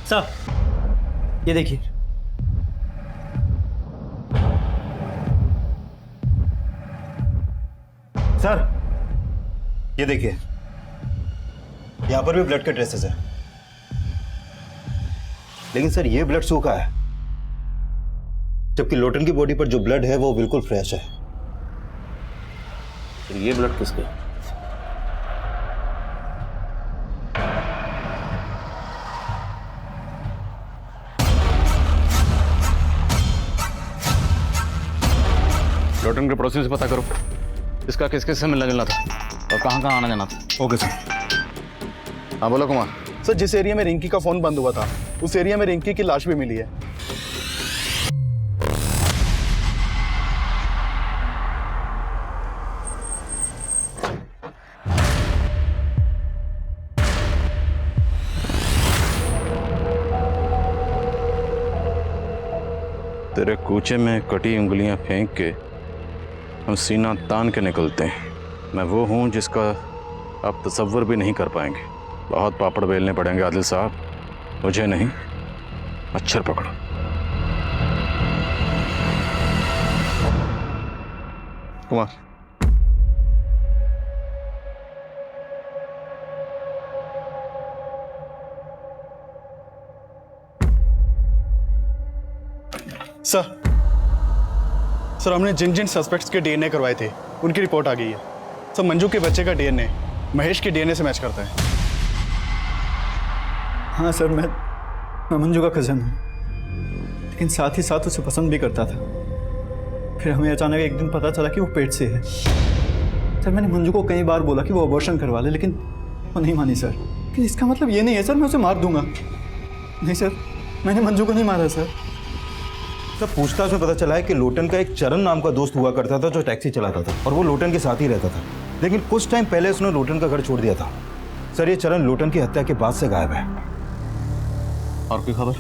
सर ये देखिए। सर ये देखिए, यहां पर भी ब्लड के ट्रेसेस हैं, लेकिन सर ये ब्लड सूखा है, जबकि लोटन की बॉडी पर जो ब्लड है वो बिल्कुल फ्रेश है। ये ब्लड किसका? लोटन के पड़ोसी से पता करो इसका किस किस से मिलना जुलना था और कहाँ कहाँ आना जाना था। Okay sir. हाँ बोलो कुमार। सर जिस एरिया में रिंकी का फोन बंद हुआ था उस एरिया में रिंकी की लाश भी मिली है। तेरे कूचे में कटी उंगलियां फेंक के हम सीना तान के निकलते हैं। मैं वो हूं जिसका आप तसव्वुर भी नहीं कर पाएंगे। बहुत पापड़ बेलने पड़ेंगे आदिल साहब, मुझे नहीं, मच्छर पकड़ो। कुमार सर हमने जिन जिन सस्पेक्ट्स के डीएनए करवाए थे उनकी रिपोर्ट आ गई है। सर मंजू के बच्चे का डीएनए महेश के डीएनए से मैच करता है। हाँ सर, मैं मंजू का कज़न हूँ, लेकिन साथ ही साथ उसे पसंद भी करता था। फिर हमें अचानक एक दिन पता चला कि वो पेट से है। सर मैंने मंजू को कई बार बोला कि वो अबॉर्शन करवा ले, लेकिन वो नहीं मानी सर। कि इसका मतलब ये नहीं है सर मैं उसे मार दूंगा। नहीं सर, मैंने मंजू को नहीं मारा सर। सब पूछताछ में पता चला है कि लोटन का एक चरण नाम का दोस्त हुआ करता था जो टैक्सी चलाता था, और वो लोटन के साथ ही रहता था। लेकिन कुछ टाइम पहले उसने लोटन का घर छोड़ दिया था। सर ये चरण लोटन की हत्या के बाद से गायब है। और कोई खबर?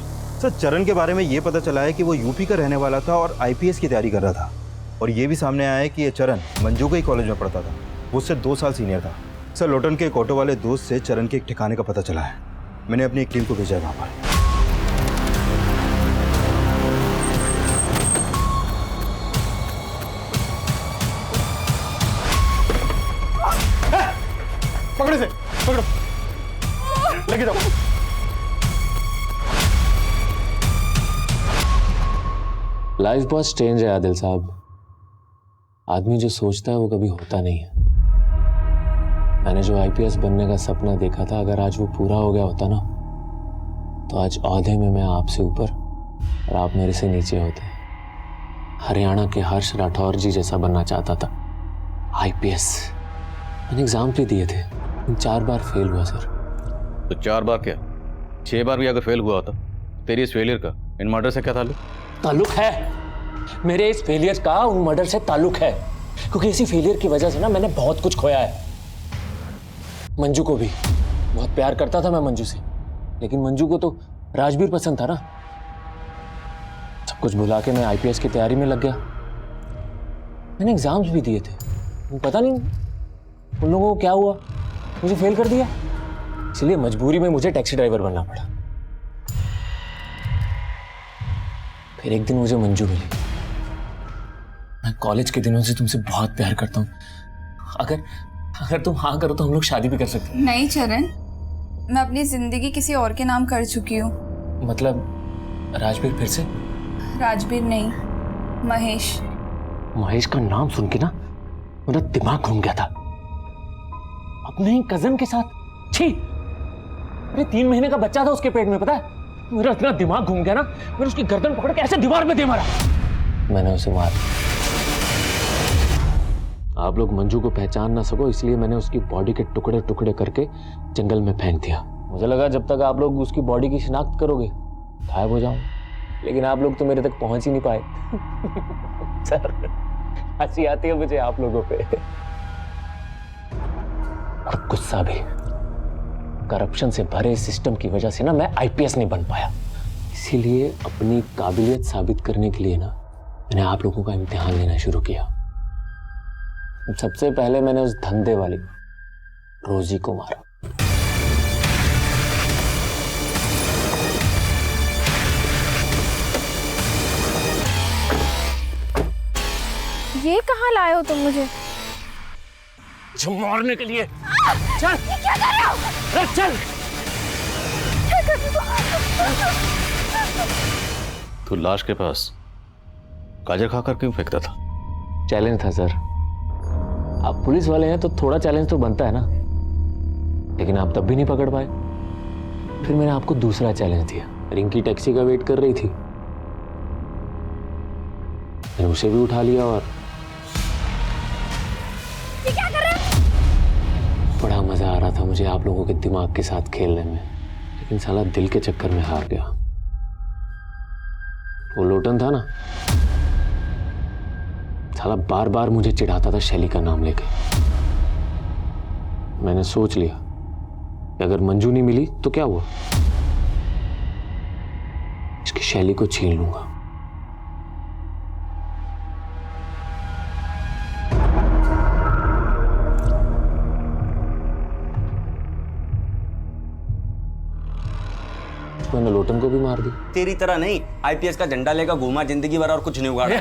सर चरण के बारे में ये पता चला है कि वो यूपी का रहने वाला था और आईपीएस की तैयारी कर रहा था। और ये भी सामने आया है कि ये चरण मंजू के ही कॉलेज में पढ़ता था, वो उससे 2 साल सीनियर था। सर लोटन के एक ऑटो वाले दोस्त से चरण के एक ठिकाने का पता चला है। मैंने अपनी एक टीम को भेजा है वहाँ पर। पकड़े से पकड़ो, लेके जाओ। लाइफ बहुत स्ट्रेंज है आदिल साहब। आदमी जो सोचता है वो कभी होता नहीं है। मैंने जो आईपीएस बनने का सपना देखा था, अगर आज वो पूरा हो गया होता ना, तो आज औहदे में मैं आपसे ऊपर और आप मेरे से नीचे होते। हरियाणा के हर्ष राठौर जी जैसा बनना चाहता था। आईपीएस मैंने एग्जाम भी दिए थे, 4 बार फेल हुआ सर। तो 4 बार क्या 6 बार भी अगर फेल हुआ होता, तेरी इस फेलियर का इन मर्डर से क्या ताल्लुक है? मेरे इस फेलियर का उन मर्डर से ताल्लुक है, क्योंकि इसी फेलियर की वजह से ना मैंने बहुत कुछ खोया है। मंजू को भी बहुत प्यार करता था मैं मंजू से, लेकिन मंजू को तो राजवीर पसंद था ना। सब कुछ भुला के मैं आईपीएस की तैयारी में लग गया। मैंने एग्जाम्स भी दिए थे, पता नहीं उन लोगों को क्या हुआ, मुझे फेल कर दिया। इसलिए मजबूरी में मुझे टैक्सी ड्राइवर बनना पड़ा। फिर एक दिन मुझे मंजू मिली। मैं कॉलेज के दिनों से तुमसे बहुत प्यार करता हूँ। अगर तुम हाँ करो तो हम लोग शादी भी कर सकते हैं। नहीं चरण, मैं अपनी जिंदगी किसी और के नाम कर चुकी हूँ। मतलब राजवीर फिर से? राजवीर नहीं, महेश। महेश का नाम सुन के ना मेरा दिमाग घूम गया था। अपने ही कजन के साथ, छी! अरे 3 महीने का बच्चा था उसके पेट में, पता है? मेरा इतना दिमाग घूम गया ना, मैंने उसकी गर्दन पकड़ के ऐसे दीवार में दे मारा। मैंने उसे मारा। आप लोग मंजू को पहचान ना सको इसलिए मैंने उसकी बॉडी के टुकड़े टुकड़े करके जंगल में फेंक दिया। मुझे लगा जब तक आप लोग उसकी बॉडी की शिनाख्त करोगे गायब हो जाऊं, लेकिन आप लोग तो मेरे तक पहुंच ही नहीं पाए। सर हंसी आती है मुझे आप लोगों पे। और गुस्सा भी। करप्शन से भरे इस सिस्टम की वजह से ना मैं आईपीएस नहीं बन पाया। इसीलिए अपनी काबिलियत साबित करने के लिए ना मैंने आप लोगों का इम्तिहान लेना शुरू किया। सबसे पहले मैंने उस धंधे वाली रोजी को मारा। ये कहाँ लाए हो तुम मुझे? जो मारने के लिए। चल ये क्या कर रहे हो? अरे चल। तू लाश के पास गाजर खाकर क्यों फेंकता था? चैलेंज था सर। आप पुलिस वाले हैं तो थोड़ा चैलेंज तो बनता है ना, लेकिन आप तब भी नहीं पकड़ पाए। फिर मैंने आपको दूसरा चैलेंज दिया। रिंकी टैक्सी का वेट कर रही थी, मैंने उसे भी उठा लिया और ये क्या कर रहे हो? बड़ा मजा आ रहा था मुझे आप लोगों के दिमाग के साथ खेलने में, लेकिन साला दिल के चक्कर में हार गया। वो लोटन था ना, साला बार बार मुझे चिढ़ाता था शैली का नाम लेके। मैंने सोच लिया कि अगर मंजू नहीं मिली तो क्या हुआ, इसकी शैली को छीन लूंगा। मैंने लोटन को भी मार दी। तेरी तरह नहीं, आईपीएस का झंडा लेकर घूमा जिंदगी भर और कुछ नहीं उगाड़ा।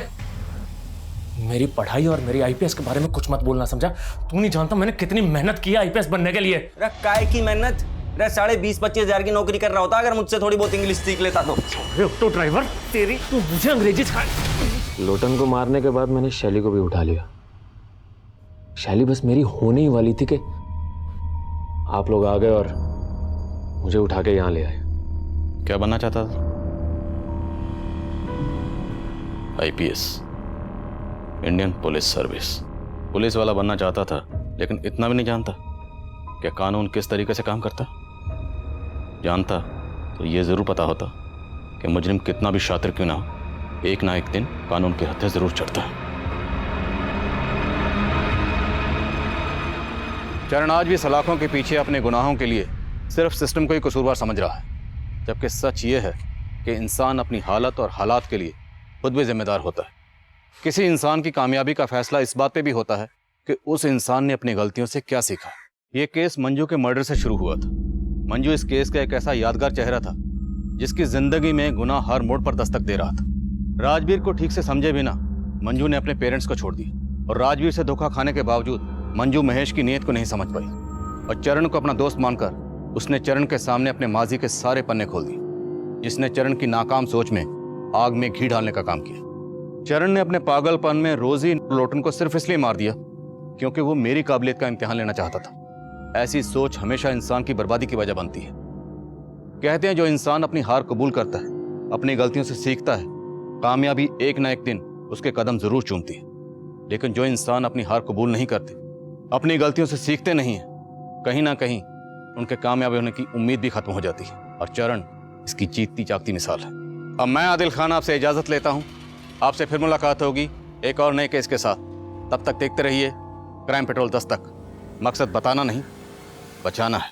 मेरी पढ़ाई और मेरी आईपीएस के बारे में कुछ मत बोलना, समझा? तू नहीं जानता मैंने कितनी मेहनत की है आईपीएस बनने के लिए। काय की मेहनत? 20-25 हजार की नौकरी कर रहा होता अगर मुझसे थोड़ी बहुत इंग्लिश सीख लेता तो। ऑटो ड्राइवर तेरी, तू मुझे अंग्रेजी सिखा। लोटन को मारने के बाद मैंने शैली को भी उठा लिया। शैली बस मेरी होने ही वाली थी कि आप लोग आ गए और मुझे उठा के यहां ले आए। क्या बनना चाहता था? IPS, Indian police service. Police वाला बनना चाहता था, लेकिन इतना भी नहीं जानता कि कानून किस तरीके से काम करता। जानता तो ये जरूर पता होता कि मुजरिम कितना भी शातिर क्यों ना हो, एक ना एक दिन कानून की हद जरूर चढ़ता है। चरण आज भी सलाखों के पीछे अपने गुनाहों के लिए सिर्फ सिस्टम को ही कसूरवार समझ रहा है, जबकि सच ये है कि इंसान अपनी हालत और हालात के लिए खुद भी जिम्मेदार होता है। किसी इंसान की कामयाबी का फैसला इस बात पे भी होता है कि उस इंसान ने अपनी गलतियों से क्या सीखा। ये केस मंजू के मर्डर से शुरू हुआ था। मंजू इस केस का एक ऐसा यादगार चेहरा था जिसकी जिंदगी में गुनाह हर मोड़ पर दस्तक दे रहा था। राजवीर को ठीक से समझे बिना मंजू ने अपने पेरेंट्स को छोड़ दिया, और राजवीर से धोखा खाने के बावजूद मंजू महेश की नीयत को नहीं समझ पाई, और चरण को अपना दोस्त मानकर उसने चरण के सामने अपने माजी के सारे पन्ने खोल दिए, जिसने चरण की नाकाम सोच में आग में घी डालने का काम किया। चरण ने अपने पागलपन में रोजी लोटन को सिर्फ इसलिए मार दिया क्योंकि वो मेरी काबिलियत का इम्तिहान लेना चाहता था। ऐसी सोच हमेशा इंसान की बर्बादी की वजह बनती है। कहते हैं जो इंसान अपनी हार कबूल करता है, अपनी गलतियों से सीखता है, कामयाबी एक ना एक दिन उसके कदम जरूर चूमती है। लेकिन जो इंसान अपनी हार कबूल नहीं करते, अपनी गलतियों से सीखते नहीं है, कहीं ना कहीं उनके कामयाब होने की उम्मीद भी खत्म हो जाती है। और चरण इसकी जीतती जागती मिसाल है। अब मैं आदिल खान आपसे इजाजत लेता हूं। आपसे फिर मुलाकात होगी एक और नए केस के साथ। तब तक देखते रहिए क्राइम पेट्रोल 10 तक। मकसद बताना नहीं, बचाना है।